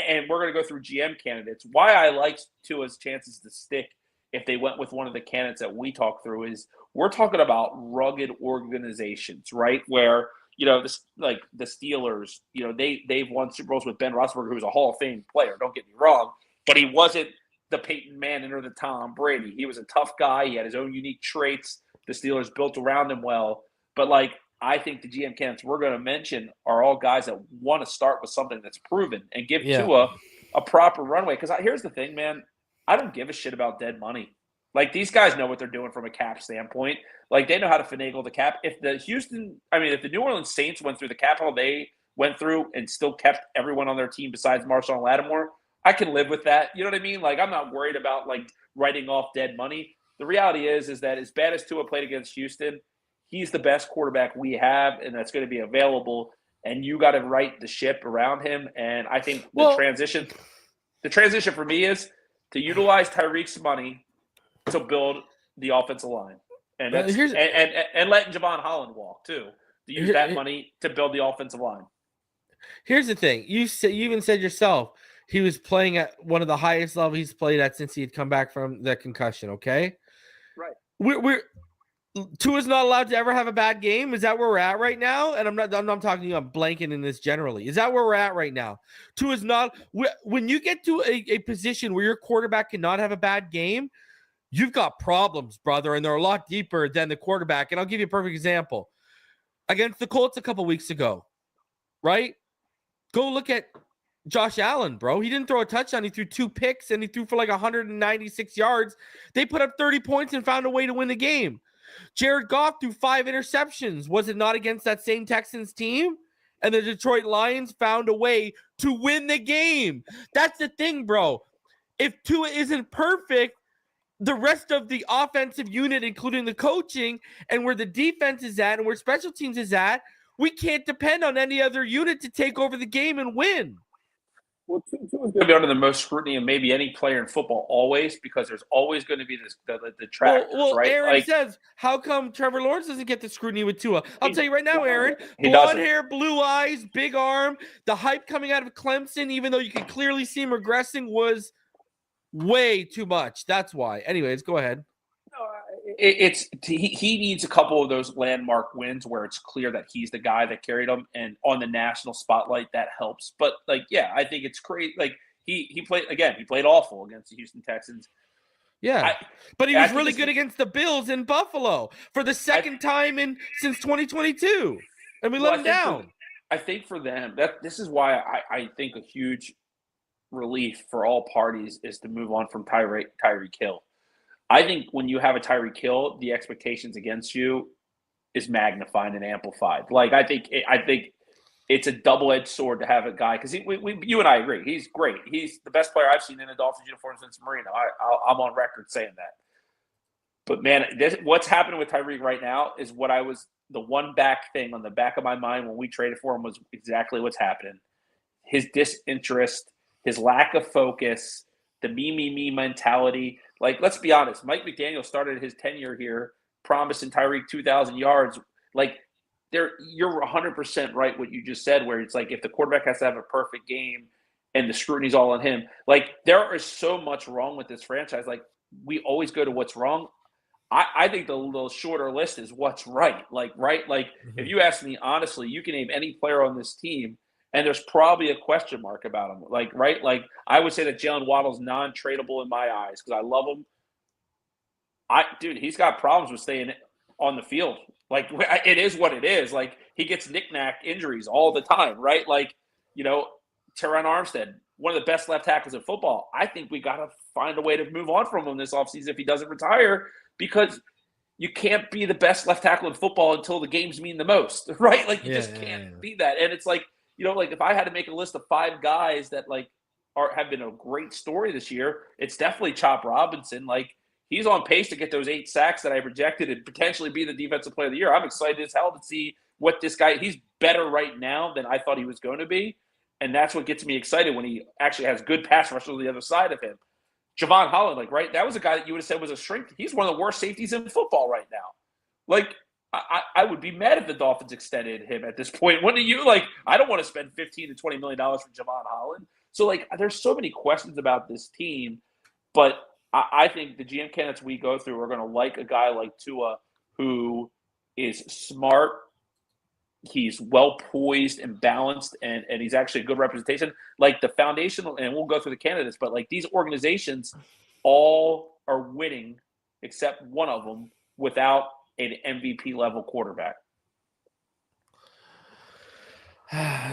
And we're going to go through GM candidates. Why I liked Tua's chances to stick if they went with one of the candidates that we talked through is we're talking about rugged organizations, right? Where, the Steelers, they've won Super Bowls with Ben Roethlisberger, who was a Hall of Fame player. Don't get me wrong, but he wasn't the Peyton Manning or the Tom Brady. He was a tough guy. He had his own unique traits. The Steelers built around him well. But, like, I think the GM candidates we're going to mention are all guys that want to start with something that's proven and give Tua a proper runway. Because here's the thing, man. I don't give a shit about dead money. Like, these guys know what they're doing from a cap standpoint. Like, they know how to finagle the cap. If the New Orleans Saints went through the cap hole they went through and still kept everyone on their team besides Marshawn Lattimore, I can live with that. You know what I mean? Like, I'm not worried about, like, writing off dead money. The reality is that as bad as Tua played against Houston, he's the best quarterback we have, and that's going to be available. And you got to right the ship around him. And I think the transition for me is to utilize Tyreek's money to build the offensive line, and that's, and letting Javon Holland walk too. To use that money to build the offensive line. Here's the thing: you even said yourself he was playing at one of the highest levels he's played at since he had come back from the concussion. Okay, right. We're Tua's not allowed to ever have a bad game. Is that where we're at right now? And I'm not talking to you. I'm blanking in this generally. Is that where we're at right now? Tua's not. When you get to a position where your quarterback cannot have a bad game, you've got problems, brother, and they're a lot deeper than the quarterback. And I'll give you a perfect example. Against the Colts a couple weeks ago, right? Go look at Josh Allen, bro. He didn't throw a touchdown. He threw 2 picks, and he threw for like 196 yards. They put up 30 points and found a way to win the game. Jared Goff threw 5 interceptions. Was it not against that same Texans team? And the Detroit Lions found a way to win the game. That's the thing, bro. If Tua isn't perfect, the rest of the offensive unit, including the coaching and where the defense is at and where special teams is at, we can't depend on any other unit to take over the game and win. Well, Tua's going to be under the most scrutiny of maybe any player in football always, because there's always going to be the trackers, right? Aaron says, how come Trevor Lawrence doesn't get the scrutiny with Tua? I'll tell you right now, Aaron, blonde hair, blue eyes, big arm, the hype coming out of Clemson, even though you could clearly see him regressing, was way too much. That's why. Anyways, go ahead. He needs a couple of those landmark wins where it's clear that he's the guy that carried them, and on the national spotlight that helps. But I think it's crazy. Like he played awful against the Houston Texans. Yeah, but he was really good against the Bills in Buffalo for the second time since 2022, and we let him down. I think for them, this is why I think a huge relief for all parties is to move on from Tyreek Hill. I think when you have a Tyreek Hill, the expectations against you is magnified and amplified. Like I think it's a double-edged sword to have a guy because you and I agree he's great. He's the best player I've seen in a Dolphins uniform since Marino. I'm on record saying that. But man, what's happening with Tyreek right now is what I was the one back thing on the back of my mind when we traded for him was exactly what's happening. His disinterest, his lack of focus, the me mentality. Like, let's be honest, Mike McDaniel started his tenure here promising Tyreek 2,000 yards. Like, you're 100% right what you just said, where it's like if the quarterback has to have a perfect game and the scrutiny's all on him. Like, there is so much wrong with this franchise. Like, we always go to what's wrong. I think the little shorter list is what's right. Like, right? Like, if you ask me honestly, you can name any player on this team, and there's probably a question mark about him. Like, right? Like, I would say that Jalen Waddle's non-tradable in my eyes because I love him. Dude, he's got problems with staying on the field. Like, it is what it is. Like, he gets knick-knack injuries all the time, right? Like, Teron Armstead, one of the best left tackles in football. I think we got to find a way to move on from him this offseason if he doesn't retire, because you can't be the best left tackle in football until the games mean the most, right? Like, you just can't be that. And it's like, like if I had to make a list of 5 guys that like have been a great story this year, it's definitely Chop Robinson. Like, he's on pace to get those 8 sacks that I projected and potentially be the defensive player of the year. I'm excited as hell to see what this guy – he's better right now than I thought he was going to be, and that's what gets me excited when he actually has good pass rush on the other side of him. Javon Holland, like, right, that was a guy that you would have said was a strength. He's one of the worst safeties in football right now. Like, I would be mad if the Dolphins extended him at this point. Wouldn't you? Like, I don't want to spend $15 to $20 million for Javon Holland. So, like, there's so many questions about this team, but – I think the GM candidates we go through are going to like a guy like Tua, who is smart, he's well poised and balanced, and he's actually a good representation. Like the foundational, and we'll go through the candidates, but like these organizations all are winning except one of them without an MVP level quarterback.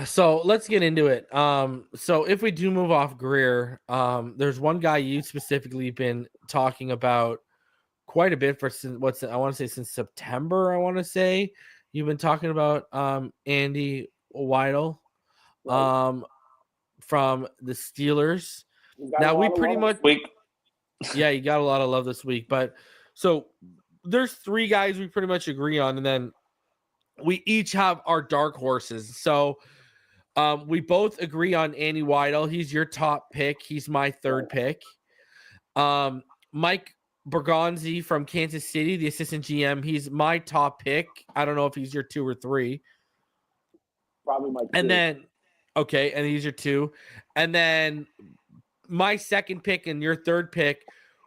So let's get into it. So if we do move off Grier, there's one guy you specifically been talking about quite a bit for since September. I want to say you've been talking about Andy Weidl, from the Steelers. Now we pretty much you got a lot of love this week, but so there's 3 guys we pretty much agree on, and then we each have our dark horses. So we both agree on Andy Weidl. He's your top pick. He's my 3rd pick. Mike Bergonzi from Kansas City, the assistant GM, he's my top pick. I don't know if he's your 2 or 3. Probably my 2. And then, okay, and he's your 2. And then my 2nd pick and your 3rd pick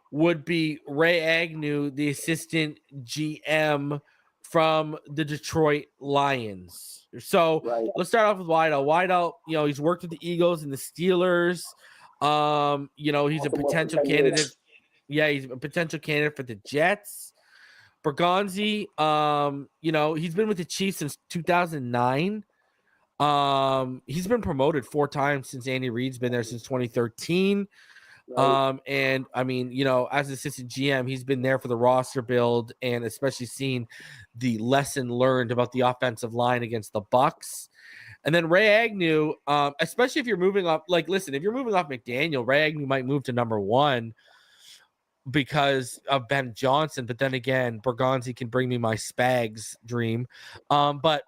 would be Ray Agnew, the assistant GM from the Detroit Lions. So Let's start off with Weidl. Weidl, he's worked with the Eagles and the Steelers. He's a potential candidate. Yeah, he's a potential candidate for the Jets. Bergonzi, he's been with the Chiefs since 2009. He's been promoted 4 times since Andy Reid's been there since 2013. And I mean, as assistant GM, he's been there for the roster build and especially seen the lesson learned about the offensive line against the Bucs. And then Ray Agnew, especially if you're moving off, if you're moving off McDaniel, Ray Agnew might move to number 1 because of Ben Johnson. But then again, Bergonzi can bring me my Spags dream. But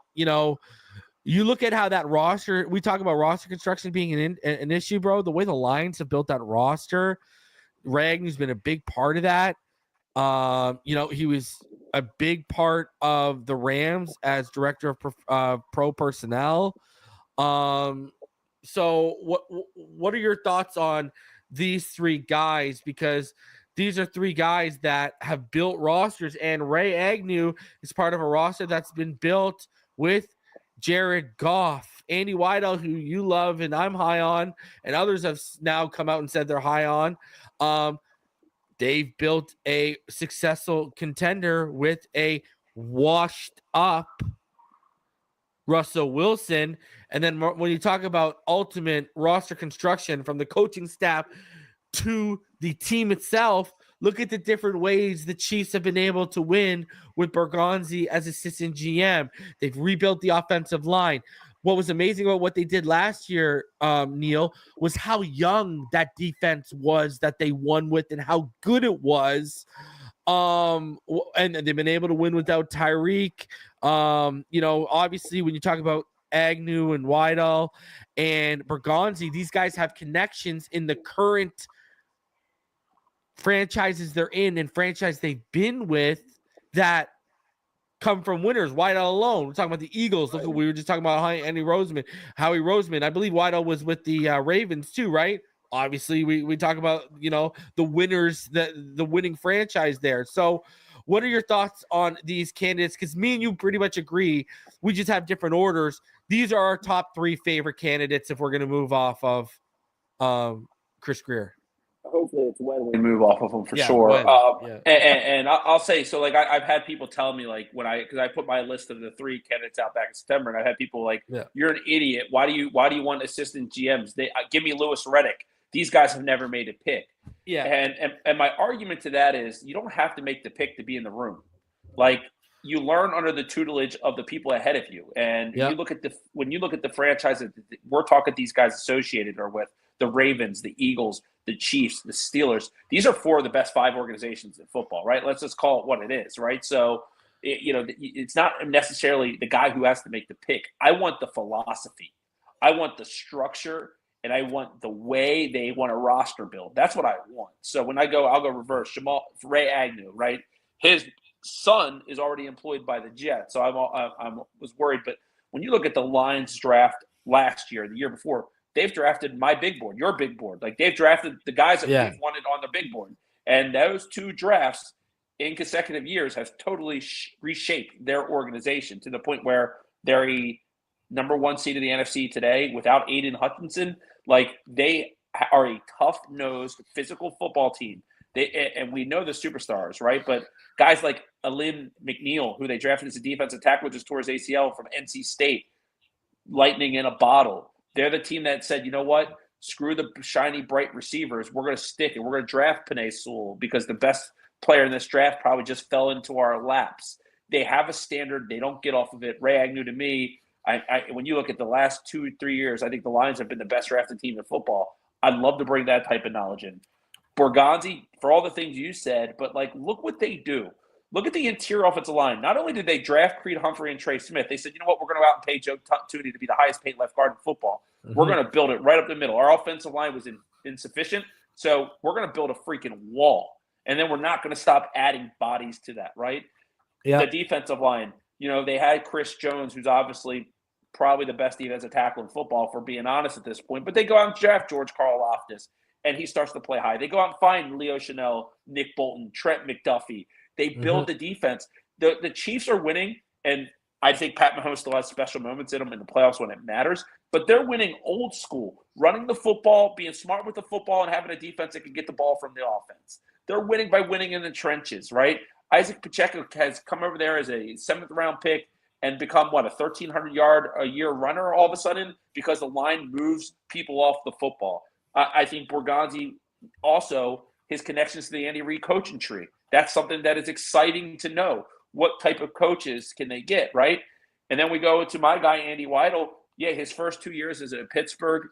you look at how that roster, we talk about roster construction being an issue, bro. The way the Lions have built that roster, Ray Agnew's been a big part of that. He was a big part of the Rams as director of pro personnel. So what are your thoughts on these 3 guys? Because these are 3 guys that have built rosters, and Ray Agnew is part of a roster that's been built with Jared Goff, Andy Weidl, who you love and I'm high on, and others have now come out and said they're high on. They've built a successful contender with a washed up Russell Wilson. And then when you talk about ultimate roster construction from the coaching staff to the team itself, look at the different ways the Chiefs have been able to win with Bergonzi as assistant GM. They've rebuilt the offensive line. What was amazing about what they did last year, Neal, was how young that defense was that they won with and how good it was. And they've been able to win without Tyreek. Obviously when you talk about Agnew and Weidl and Bergonzi, these guys have connections in the current franchises they're in and franchise they've been with that come from winners. Weidl alone. We're talking about the Eagles. Look, we were just talking about Howie Roseman. I believe Weidl was with the Ravens too, right? Obviously, we talk about the winners, the winning franchise there. So, what are your thoughts on these candidates? Because me and you pretty much agree. We just have different orders. These are our top 3 favorite candidates if we're going to move off of Chris Grier. Hopefully it's when we move off of them for sure. And I'll say, so like I've had people tell me like because I put my list of the 3 candidates out back in September, and I've had people like, you're an idiot. Why do you want assistant GMs? Give me Lewis Reddick. These guys have never made a pick. Yeah. And my argument to that is you don't have to make the pick to be in the room. Like you learn under the tutelage of the people ahead of you. And when you look at the franchises we're talking these guys associated are with, the Ravens, the Eagles, the Chiefs, the Steelers. These are 4 of the best 5 organizations in football, right? Let's just call it what it is, right? So, it's not necessarily the guy who has to make the pick. I want the philosophy. I want the structure, and I want the way they want a roster build. That's what I want. So when I'll go reverse. Ray Agnew, right? His son is already employed by the Jets, so I was worried. But when you look at the Lions draft last year, the year before, they've drafted my big board, your big board. Like they've drafted the guys that we've wanted on the big board. And those 2 drafts in consecutive years have totally reshaped their organization to the point where they're a number 1 seed in the NFC today without Aiden Hutchinson. Like they are a tough-nosed, physical football team. And we know the superstars, right? But guys like Alim McNeil, who they drafted as a defensive tackle, just tore his ACL from NC State, lightning in a bottle. They're the team that said, you know what? Screw the shiny, bright receivers. We're going to stick and we're going to draft Penei Sewell because the best player in this draft probably just fell into our laps. They have a standard. They don't get off of it. Ray Agnew, to me, when you look at the last 2-3 years, I think the Lions have been the best drafted team in football. I'd love to bring that type of knowledge in. Bergonzi, for all the things you said, but like, look what they do. Look at the interior offensive line. Not only did they draft Creed Humphrey and Trey Smith, they said, you know what, we're going to go out and pay Joe Tooney to be the highest paid left guard in football. Mm-hmm. We're going to build it right up the middle. Our offensive line was insufficient, so we're going to build a freaking wall. And then we're not going to stop adding bodies to that, right? Yeah. The defensive line, they had Chris Jones, who's obviously probably the best defensive tackle in football, for being honest at this point. But they go out and draft George Karlaftis, and he starts to play high. They go out and find Leo Chanel, Nick Bolton, Trent McDuffie. They build the defense. The Chiefs are winning, and I think Pat Mahomes still has special moments in them in the playoffs when it matters. But they're winning old school, running the football, being smart with the football, and having a defense that can get the ball from the offense. They're winning by winning in the trenches, right? Isaac Pacheco has come over there as a 7th-round pick and become, a 1,300-yard-a-year runner all of a sudden because the line moves people off the football. I think Bergonzi also, his connections to the Andy Reid coaching tree. That's something that is exciting to know. What type of coaches can they get, right? And then we go to my guy, Andy Weidl. Yeah, his first 2 years is at Pittsburgh.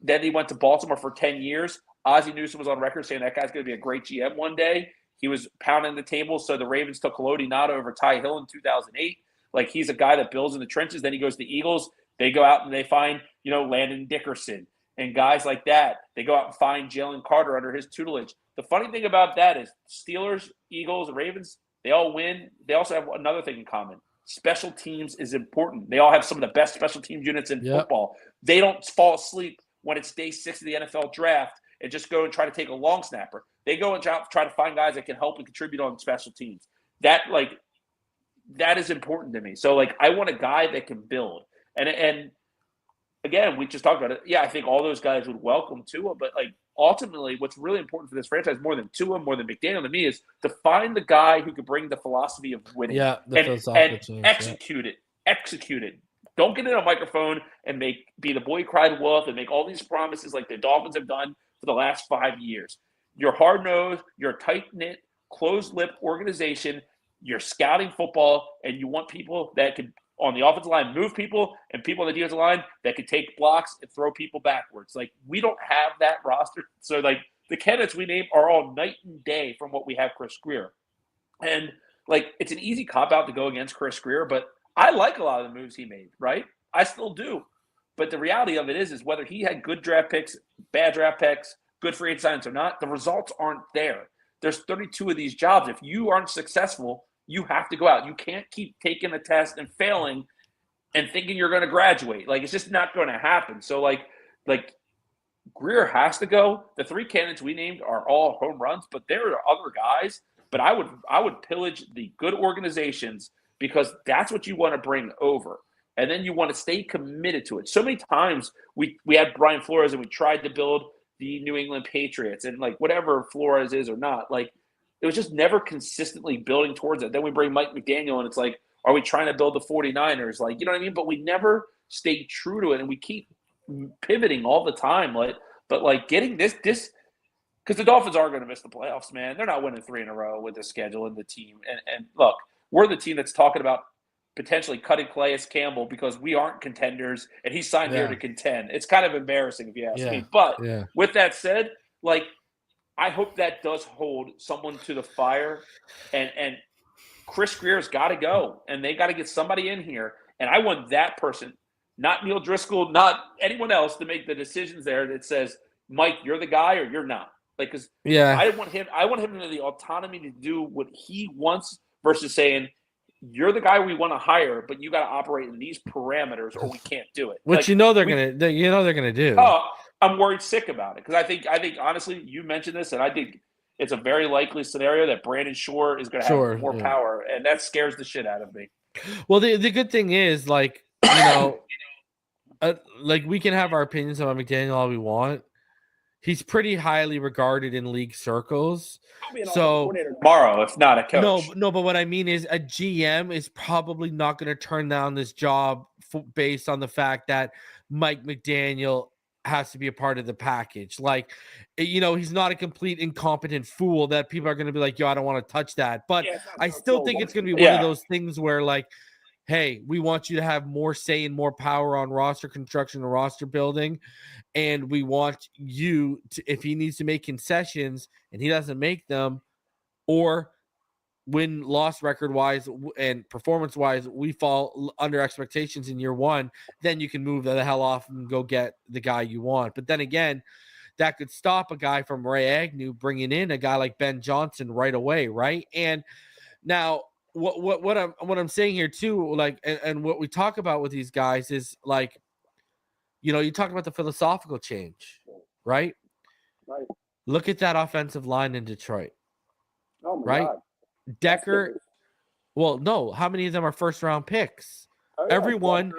Then he went to Baltimore for 10 years. Ozzie Newsome was on record saying that guy's going to be a great GM one day. He was pounding the table, so the Ravens took Haloti Ngata over Ty Hill in 2008. Like, he's a guy that builds in the trenches. Then he goes to the Eagles. They go out and they find, Landon Dickerson and guys like that. They go out and find Jalen Carter under his tutelage. The funny thing about that is Steelers, Eagles, and Ravens, they all win. They also have another thing in common. Special teams is important. They all have some of the best special teams units in football. They don't fall asleep when it's day 6 of the NFL draft and just go and try to take a long snapper. They go and try to find guys that can help and contribute on special teams. That is important to me. So, I want a guy that can build. And again, we just talked about it. Yeah, I think all those guys would welcome Tua, but ultimately, what's really important for this franchise, more than Tua, more than McDaniel to me, is to find the guy who could bring the philosophy of winning and execute it. Don't get in a microphone and be the boy who cried wolf and make all these promises like the Dolphins have done for the last 5 years. You're hard-nosed, you're a tight-knit, closed-lipped organization, you're scouting football, and you want people that could, on the offensive line, move people, and people on the defensive line that could take blocks and throw people backwards. Like, we don't have that roster. So, like, the candidates we name are all night and day from what we have Chris Grier. And, like, it's an easy cop-out to go against Chris Grier, but I like a lot of the moves he made, right? I still do. But the reality of it is whether he had good draft picks, bad draft picks, good free agent signings or not, the results aren't there. There's 32 of these jobs. If you aren't successful, you have to go out. You can't keep taking the test and failing and thinking you're going to graduate. Like, it's just not going to happen. So, like Grier has to go. The 3 candidates we named are all home runs, but there are other guys. But I would pillage the good organizations because that's what you want to bring over. And then you want to stay committed to it. So many times we had Brian Flores and we tried to build the New England Patriots and like whatever Flores is or not, like it was just never consistently building towards it. Then we bring Mike McDaniel and it's like, are we trying to build the 49ers? Like, you know what I mean? But we never stayed true to it and we keep pivoting all the time. But getting this because the Dolphins are going to miss the playoffs, man. They're not winning 3 in a row with the schedule and the team. And look, we're the team that's talking about potentially cutting Calais Campbell because we aren't contenders and he signed here to contend. It's kind of embarrassing if you ask me. But with that said, like, I hope that does hold someone to the fire and Chris Grier's got to go and they got to get somebody in here. And I want that person, not Neal Driscoll, not anyone else, to make the decisions there that says, Mike, you're the guy or you're not. Like, because I want him to have the autonomy to do what he wants versus saying, you're the guy we want to hire, but you got to operate in these parameters or we can't do it. Which they're gonna do. Oh, I'm worried sick about it because I think honestly, you mentioned this, and I think it's a very likely scenario that Brandon Shore is going to have more power, and that scares the shit out of me. Well, the good thing is, like, you know, like we can have our opinions on McDaniel all we want. He's pretty highly regarded in league circles. So tomorrow, if not a coach. No, but what I mean is a GM is probably not going to turn down this job based on the fact that Mike McDaniel has to be a part of the package. Like, you know, he's not a complete incompetent fool that people are going to be like, yo, I don't want to touch that. But I still think it's going to be one of those things where, like, hey, we want you to have more say and more power on roster construction and roster building. And we want you to, if he needs to make concessions and he doesn't make them, or win loss record wise and performance wise, we fall under expectations in year one, then you can move the hell off and go get the guy you want. But then again, that could stop a guy from Ray Agnew bringing in a guy like Ben Johnson right away. Right. And now, what I'm saying here too, like, and what we talk about with these guys is like, you know, you talk about the philosophical change, right? Right. Look at that offensive line in Detroit. Oh my right? God. Decker. Well, no, how many of them are first round picks? Everyone,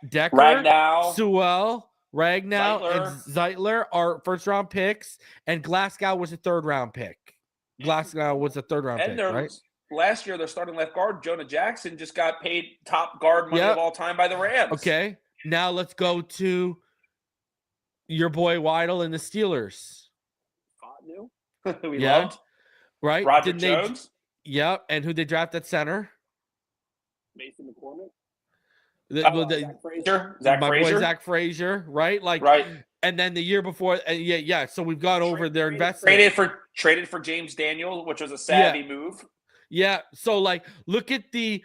Decker, Ragnow, Sewell, Ragnow, and Zeitler are first round picks, and Glasgow was a third round pick. Glasgow was a third round pick, right? Last year, their starting left guard, Jonah Jackson, just got paid top guard money of all time by the Rams. Okay. Now let's go to your boy Weidl and the Steelers. We loved. Right. Roger Jones. And who they draft at center? Mason McCormick. Zach Frazier. Boy Zach Frazier, right? Like, right. And then the year before, So we've gone over their investment. Traded for James Daniel, which was a savvy move. Yeah. So, like, look at the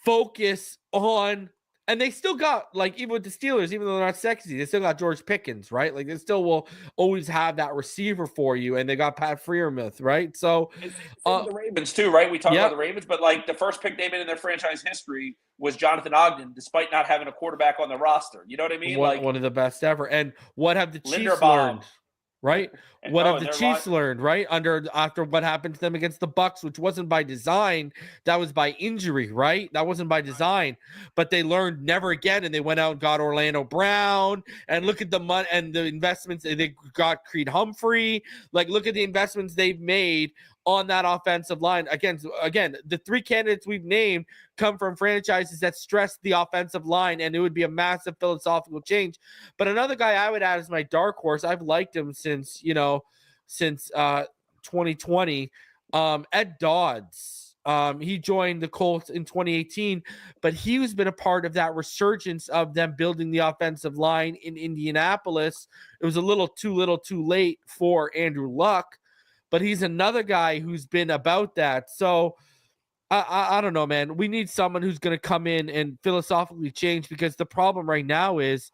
focus on, and they still got, like, even with the Steelers, even though they're not sexy, they still got George Pickens, right? Like, they still will always have that receiver for you, and they got Pat Freiermuth, right? So, the Ravens too, right? We talked about the Ravens, but like the first pick they made in their franchise history was Jonathan Ogden, despite not having a quarterback on the roster. You know what I mean? One of the best ever. And what have the Chiefs learned? Right? What have the Chiefs learned, right? After what happened to them against the Bucs, which wasn't by design, that was by injury, right? That wasn't by design. But they learned never again, and they went out and got Orlando Brown. And look at the money and the investments. They got Creed Humphrey. Like, look at the investments they've made on that offensive line. Again, the three candidates we've named come from franchises that stress the offensive line, and it would be a massive philosophical change. But another guy I would add as my dark horse, I've liked him since 2020, Ed Dodds. He joined the Colts in 2018, but he's been a part of that resurgence of them building the offensive line in Indianapolis. It was a little too late for Andrew Luck, but he's another guy who's been about that. So I don't know, man. We need someone who's going to come in and philosophically change, because the problem right now is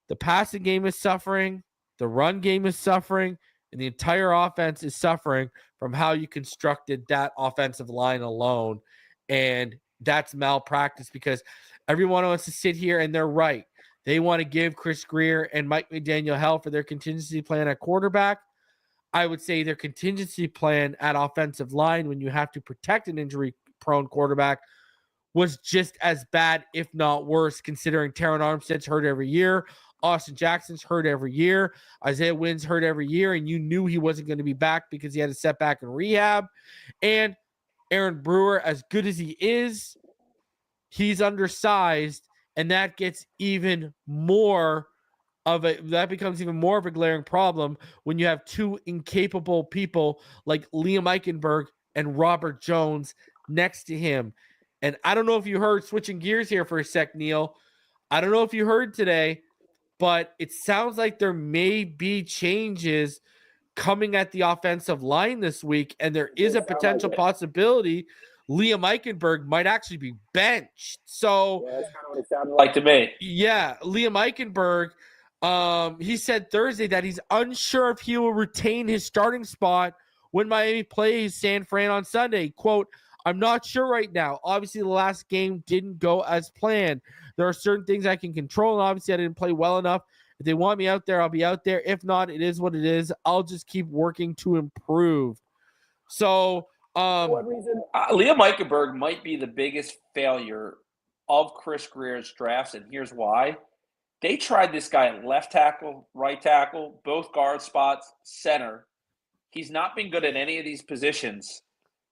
the passing game is suffering, the run game is suffering, and the entire offense is suffering from how you constructed that offensive line alone. And that's malpractice, because everyone wants to sit here, and they're right. They want to give Chris Grier and Mike McDaniel hell for their contingency plan at quarterback. I would say their contingency plan at offensive line, when you have to protect an injury-prone quarterback, was just as bad, if not worse, considering Taron Armstead's hurt every year. Austin Jackson's hurt every year. Isaiah Wynn's hurt every year, and you knew he wasn't going to be back because he had a setback in rehab. And Aaron Brewer, as good as he is, he's undersized, and that becomes even more of a glaring problem when you have two incapable people like Liam Eichenberg and Robert Jones next to him. And I don't know if you heard, switching gears here for a sec, Neal, I don't know if you heard today, but it sounds like there may be changes coming at the offensive line this week, and there is a potential possibility Liam Eichenberg might actually be benched. So that's kind of what it sounded like to me. Yeah, Liam Eichenberg, he said Thursday that he's unsure if he will retain his starting spot when Miami plays San Fran on Sunday. Quote, "I'm not sure right now. Obviously, the last game didn't go as planned. There are certain things I can control, and obviously I didn't play well enough. If they want me out there, I'll be out there. If not, it is what it is. I'll just keep working to improve." So, what reason? Liam Eichenberg might be the biggest failure of Chris Grier's drafts, and here's why. They tried this guy at left tackle, right tackle, both guard spots, center. He's not been good at any of these positions.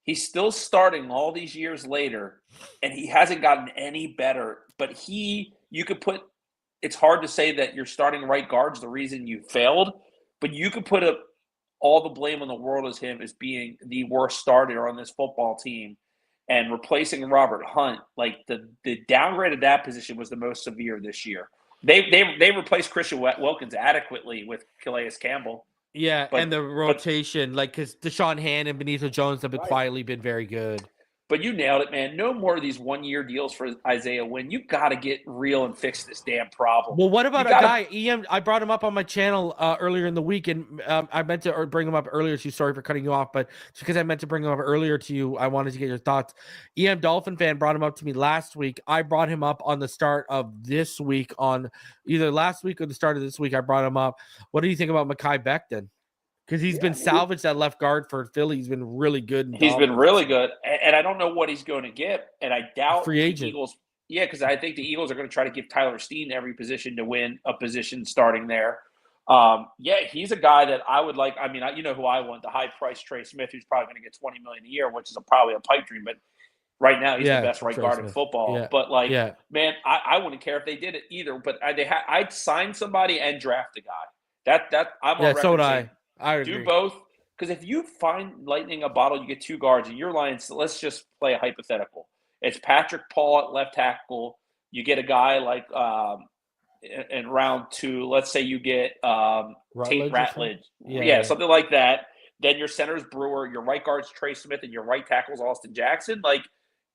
He's still starting all these years later, and he hasn't gotten any better. But you could put – it's hard to say that your starting right guard's the reason you failed, but you could put all the blame in the world as him as being the worst starter on this football team. And replacing Robert Hunt, like the downgrade of that position was the most severe this year. They replaced Christian Wilkins adequately with Calais Campbell. Yeah, and the rotation, because Deshaun Hand and Benito Jones have quietly been very good. But you nailed it, man. No more of these one-year deals for Isaiah Wynn. You got to get real and fix this damn problem. Well, what about a guy, EM? I brought him up on my channel earlier in the week, and I meant to bring him up earlier to you. Sorry for cutting you off, but it's because I meant to bring him up earlier to you. I wanted to get your thoughts. EM Dolphin fan brought him up to me last week. I brought him up on the start of this week, on either last week or the start of this week. I brought him up. What do you think about Mekhi Becton? Because he's been salvaged at left guard for Philly. He's been really good. He's been really good. And I don't know what he's going to get. And I doubt free agent. The Eagles. Yeah, because I think the Eagles are going to try to give Tyler Steen every position to win a position starting there. He's a guy that I would like. I mean, you know who I want, the high-priced Trey Smith, who's probably going to get $20 million a year, which is probably a pipe dream. But right now, he's the best right guard in football. Yeah. But, man, I wouldn't care if they did it either. But I'd sign somebody and draft a guy. I'm on record. So would I. I do both, because if you find lightning a bottle, you get two guards, and your Lions. Let's just play a hypothetical. It's Patrick Paul at left tackle. You get a guy like in round 2. Let's say you get Tate Ratledge, something like that. Then your center's Brewer, your right guard's Trey Smith, and your right tackle's Austin Jackson. Like,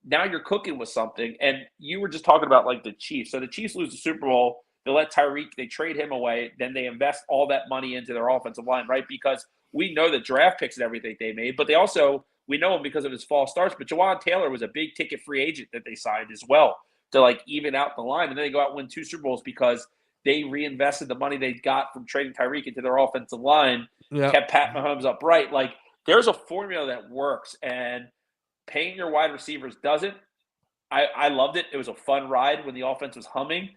now you're cooking with something. And you were just talking about like the Chiefs. So the Chiefs lose the Super Bowl. They let Tyreek, they trade him away. Then they invest all that money into their offensive line, right? Because we know the draft picks and everything they made, but we know him because of his false starts. But Jawan Taylor was a big ticket free agent that they signed as well to like even out the line. And then they go out and win 2 Super Bowls because they reinvested the money they got from trading Tyreek into their offensive line, kept Pat Mahomes upright. Like, there's a formula that works, and paying your wide receivers doesn't. I loved it. It was a fun ride when the offense was humming.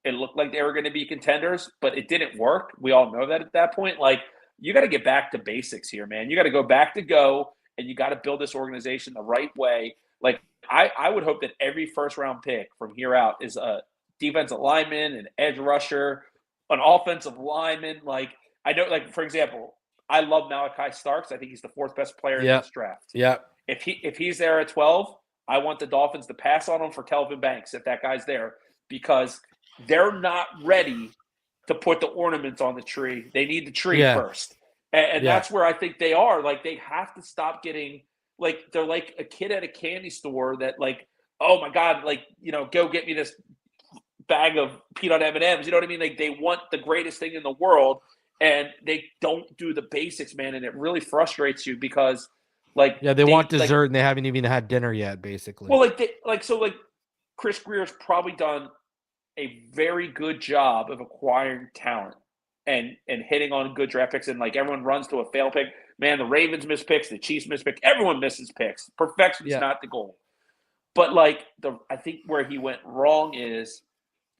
It looked like they were going to be contenders, but it didn't work. We all know that at that point. Like, you got to get back to basics here, man. You got to go back to and you got to build this organization the right way. Like, I would hope that every first-round pick from here out is a defensive lineman, an edge rusher, an offensive lineman. Like, I know, like, for example, I love Malachi Starks. I think he's the fourth best player in this draft. Yeah. If he's there at 12, I want the Dolphins to pass on him for Kelvin Banks if that guy's there, because they're not ready to put the ornaments on the tree. They need the tree first. And that's where I think they are. Like, they have to stop getting – like, they're like a kid at a candy store that, like, oh, my God, like, you know, go get me this bag of peanut M&Ms. You know what I mean? Like, they want the greatest thing in the world, and they don't do the basics, man, and it really frustrates you because, like – yeah, they want dessert, and they haven't even had dinner yet, basically. Well, like Chris Grier's probably done a very good job of acquiring talent and hitting on good draft picks, and, like, everyone runs to a fail pick. Man, the Ravens miss picks, the Chiefs miss picks, everyone misses picks. Perfection is not the goal. But, like, I think where he went wrong is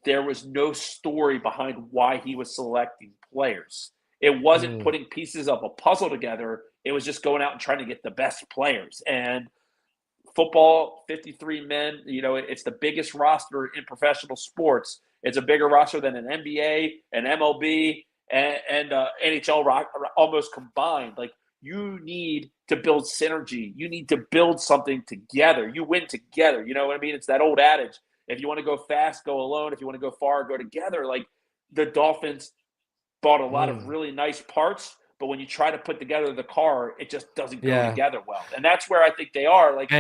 there was no story behind why he was selecting players. It wasn't putting pieces of a puzzle together. It was just going out and trying to get the best players. And football, 53 men, you know, it's the biggest roster in professional sports. It's a bigger roster than an NBA, an MLB, and NHL almost combined. Like, you need to build synergy. You need to build something together. You win together. You know what I mean? It's that old adage. If you want to go fast, go alone. If you want to go far, go together. Like, the Dolphins bought a lot of really nice parts, but when you try to put together the car, it just doesn't go together well. And that's where I think they are. Like,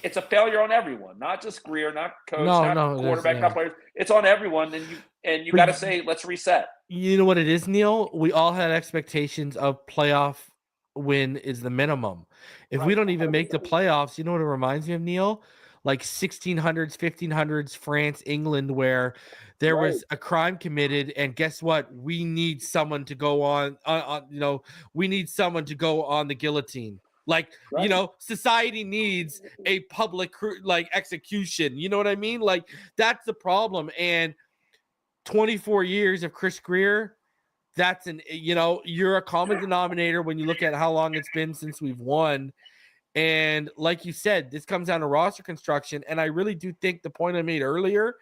it's a failure on everyone, not just Grier, not coach, not quarterback, not players. It's on everyone, and you got to say, let's reset. You know what it is, Neal? We all had expectations of playoff win is the minimum. If we don't even make the playoffs, you know what it reminds me of, Neal? Like 1600s, 1500s, France, England, where there was a crime committed, and guess what? We need someone to go on we need someone to go on the guillotine. Like, you know, society needs a public, like, execution. You know what I mean? Like, that's the problem. And 24 years of Chris Grier, that's you're a common denominator when you look at how long it's been since we've won. And like you said, this comes down to roster construction. And I really do think the point I made earlier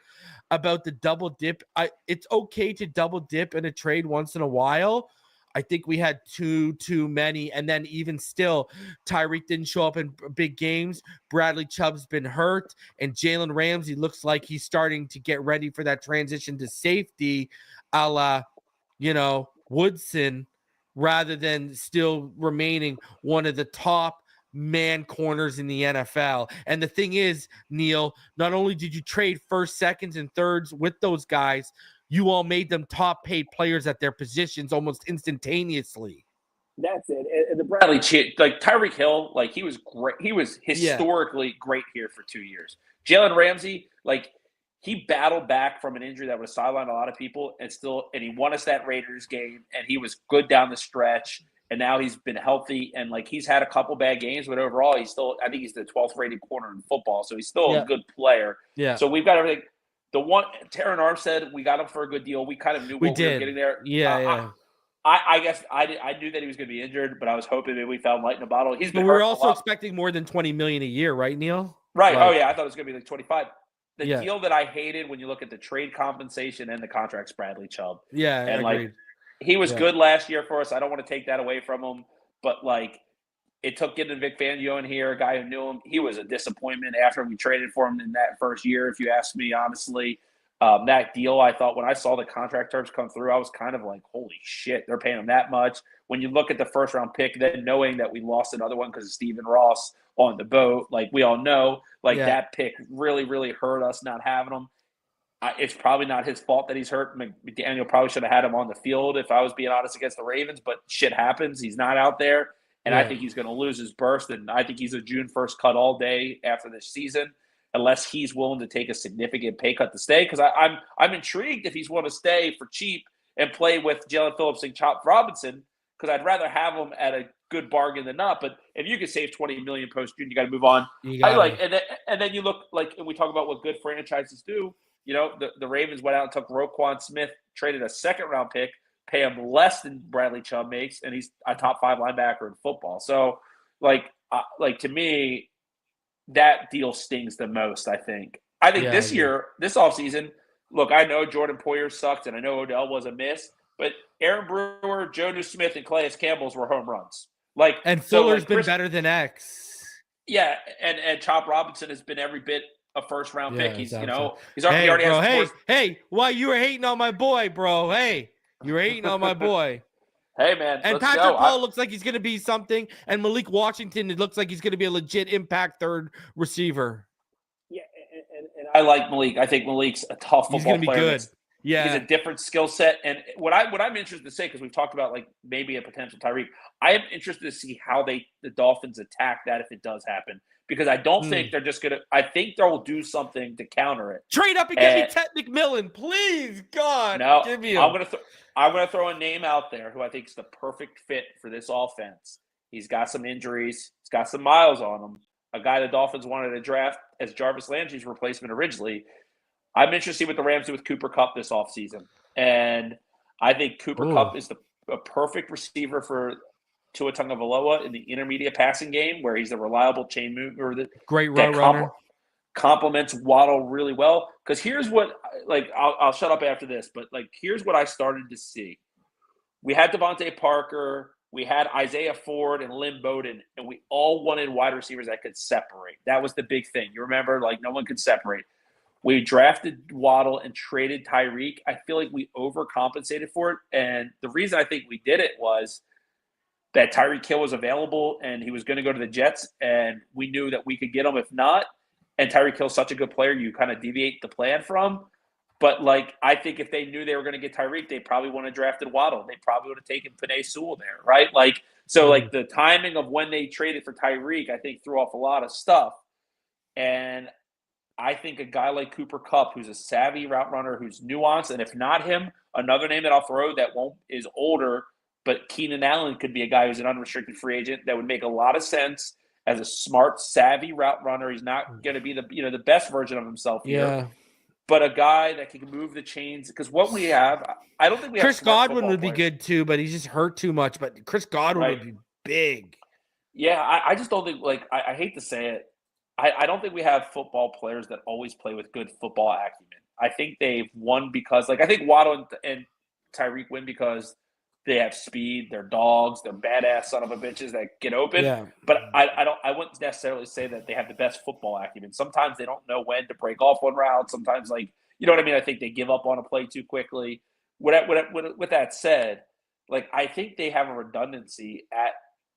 about the double dip, it's okay to double dip in a trade once in a while. I think we had too many. And then even still, Tyreek didn't show up in big games. Bradley Chubb's been hurt. And Jalen Ramsey looks like he's starting to get ready for that transition to safety, a la, Woodson, rather than still remaining one of the top man corners in the NFL. And the thing is, Neal, not only did you trade first, seconds, and thirds with those guys, you all made them top paid players at their positions almost instantaneously. That's it. And the Bradley, like Tyreek Hill, like, he was great. He was historically great here for 2 years. Jalen Ramsey, like, he battled back from an injury that would have sidelined a lot of people, and he won us that Raiders game, and he was good down the stretch. And now he's been healthy, and, like, he's had a couple bad games, but overall I think he's the 12th rated corner in football. So he's still a good player. Yeah. So we've got everything. The one, Terran Armstead, we got him for a good deal. We kind of knew we were getting there. I guess I knew that he was going to be injured, but I was hoping that we found light in a bottle. But we were also expecting more than $20 million a year, right, Neal? Right. I thought it was going to be like 25. The deal that I hated when you look at the trade compensation and the contracts, Bradley Chubb. Yeah, and agreed. He was good last year for us. I don't want to take that away from him, but, like, it took getting Vic Fangio in here, a guy who knew him. He was a disappointment after we traded for him in that first year, if you ask me, honestly. That deal, I thought, when I saw the contract terms come through, I was kind of like, holy shit, they're paying him that much. When you look at the first-round pick, then knowing that we lost another one because of Stephen Ross on the boat, like, we all know, that pick really, really hurt us not having him. It's probably not his fault that he's hurt. McDaniel probably should have had him on the field, if I was being honest, against the Ravens, but shit happens. He's not out there, and I think he's going to lose his burst, and I think he's a June 1st cut all day after this season, unless he's willing to take a significant pay cut to stay, because I'm intrigued if he's willing to stay for cheap and play with Jalen Phillips and Chop Robinson, because I'd rather have him at a good bargain than not. But if you could save $20 million post-June, you got to move on. And then you look, like, and we talk about what good franchises do. The Ravens went out and took Roquan Smith, traded a second-round pick, pay him less than Bradley Chubb makes, and he's a top 5 linebacker in football. So, like to me, that deal stings the most, I think. This year, this offseason, look, I know Jordan Poyer sucked, and I know Odell was a miss, but Aaron Brewer, Jonnu Smith, and Calais Campbell's were home runs. And Fuller's been better than X. Yeah, and Chop Robinson has been every bit a first-round pick. He's exactly. He already has. Hey, why you were hating on my boy, bro? Hey, you were hating on my boy. Hey, man, and Patrick Paul looks like he's going to be something, and Malik Washington, it looks like he's going to be a legit impact third receiver. Yeah, and I like Malik. I think Malik's a tough football player. He's going to be good. Yeah, he's a different skill set. And what I'm interested to say, because we've talked about like maybe a potential Tyreek, I am interested to see how the Dolphins attack that if it does happen. Because I don't think they're just gonna. I think they'll do something to counter it. Trade up and get me Ted McMillan, please, God. No, give me him. I'm gonna throw a name out there who I think is the perfect fit for this offense. He's got some injuries. He's got some miles on him. A guy the Dolphins wanted to draft as Jarvis Landry's replacement originally. I'm interested to see what the Rams do with Cooper Kupp this offseason. And I think Cooper Kupp is a perfect receiver for Tua Tagovailoa in the intermediate passing game, where he's a reliable chain mover. Great route runner. Complements Waddle really well. Because here's what, I'll shut up after this, but here's what I started to see. We had Devontae Parker, we had Isaiah Ford and Lynn Bowden, and we all wanted wide receivers that could separate. That was the big thing. You remember, no one could separate. We drafted Waddle and traded Tyreek. I feel like we overcompensated for it. And the reason I think we did it was that Tyreek Hill was available and he was going to go to the Jets, and we knew that we could get him if not. And Tyreek Hill's such a good player, you kind of deviate the plan from. But, I think if they knew they were going to get Tyreek, they probably wouldn't have drafted Waddle. They probably would have taken Penei Sewell there, right? The timing of when they traded for Tyreek, I think, threw off a lot of stuff. And I think a guy like Cooper Kupp, who's a savvy route runner, who's nuanced, and if not him, another name that I'll throw that is older, but Keenan Allen could be a guy who's an unrestricted free agent that would make a lot of sense as a smart, savvy route runner. He's not going to be the best version of himself here, but a guy that can move the chains. Because what we have, I don't think we have. Chris Godwin would be good too, but he's just hurt too much. But Chris Godwin would be big. Yeah, I just don't think. I hate to say it, I don't think we have football players that always play with good football acumen. I think they've won because, I think Waddle and Tyreek win because they have speed, they're dogs, they're badass son of a bitches that get open. Yeah. But I wouldn't necessarily say that they have the best football acumen. Sometimes they don't know when to break off one route. Sometimes, you know what I mean? I think they give up on a play too quickly. With that said, I think they have a redundancy at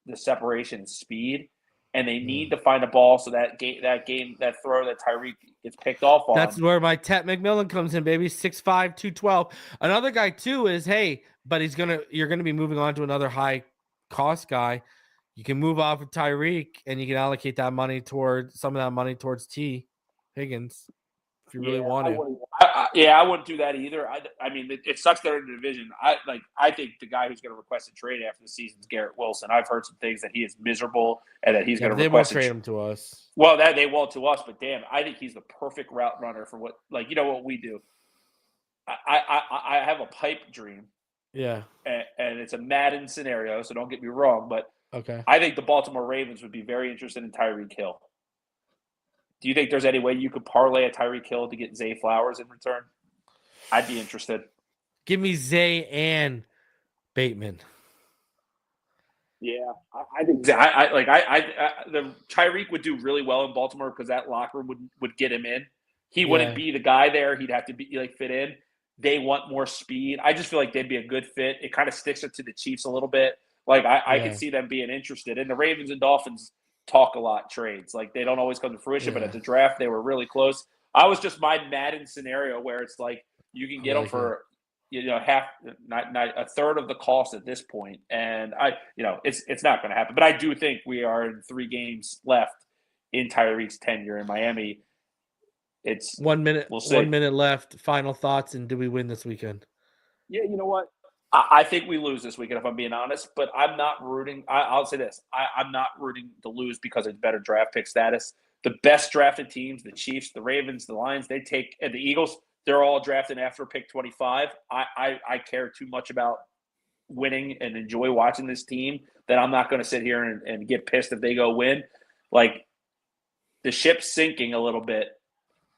the separation speed, and they need to find a ball so that throw that Tyreek gets picked off on. That's where my Ted McMillan comes in, baby. 6'5", 212. Another guy too is, but you're gonna be moving on to another high cost guy. You can move off of Tyreek and you can allocate that money towards T. Higgins if you really want to. I wouldn't do that either. I mean, it sucks they're in the division. I think the guy who's going to request a trade after the season is Garrett Wilson. I've heard some things that he is miserable and that he's going to request. They won't trade him to us. Well, that they won't to us, but damn, I think he's the perfect route runner for what what we do. I have a pipe dream. Yeah. And it's a Madden scenario, so don't get me wrong, but okay. I think the Baltimore Ravens would be very interested in Tyreek Hill. Do you think there's any way you could parlay a Tyreek Hill to get Zay Flowers in return? I'd be interested. Give me Zay and Bateman. Yeah, I think the Tyreek would do really well in Baltimore because that locker room would get him in. He wouldn't be the guy there. He'd have to be fit in. They want more speed. I just feel like they'd be a good fit. It kind of sticks it to the Chiefs a little bit. I could see them being interested. And the Ravens and Dolphins talk a lot trades. They don't always come to fruition, but at the draft, they were really close. I was just my Madden scenario where it's you can get them for half, not a third of the cost at this point. And it's not going to happen. But I do think we are in 3 games left in Tyreek's tenure in Miami. It's 1 minute. We'll see. 1 minute left. Final thoughts, and do we win this weekend? Yeah, you know what? I think we lose this weekend, if I'm being honest. But I'm not rooting. I'll say this: I'm not rooting to lose because it's better draft pick status. The best drafted teams, the Chiefs, the Ravens, the Lions, and the Eagles, they're all drafted after pick 25. I care too much about winning and enjoy watching this team, then I'm not going to sit here and get pissed if they go win. Like, the ship's sinking a little bit.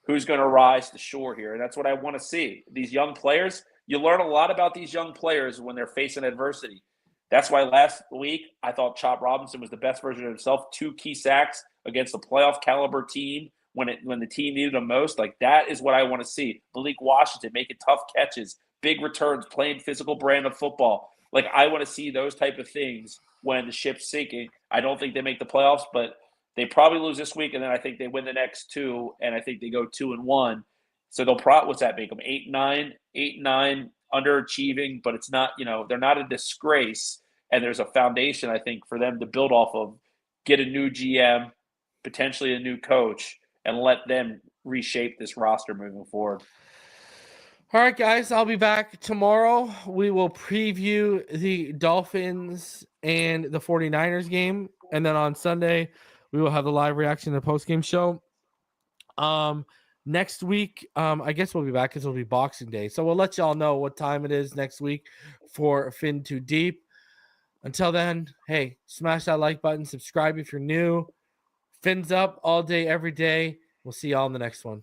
Who's going to rise to shore here? And that's what I want to see. These young players, you learn a lot about these young players when they're facing adversity. That's why last week I thought Chop Robinson was the best version of himself. 2 key sacks against a playoff caliber team when the team needed him most. Like, that is what I want to see. Malik Washington making tough catches, big returns, playing physical brand of football. Like, I want to see those type of things when the ship's sinking. I don't think they make the playoffs, but they probably lose this week, and then I think they win the next 2, and I think they go 2-1. So they'll what's that make them? 8-9, 8-9, underachieving, but it's not, they're not a disgrace. And there's a foundation, I think, for them to build off of, get a new GM, potentially a new coach, and let them reshape this roster moving forward. All right, guys, I'll be back tomorrow. We will preview the Dolphins and the 49ers game. And then on Sunday, we will have the live reaction to the post-game show. Next week, I guess we'll be back because it'll be Boxing Day. So we'll let y'all know what time it is next week for Fin Too Deep. Until then, hey, smash that like button, subscribe if you're new. Fins up all day, every day. We'll see y'all in the next one.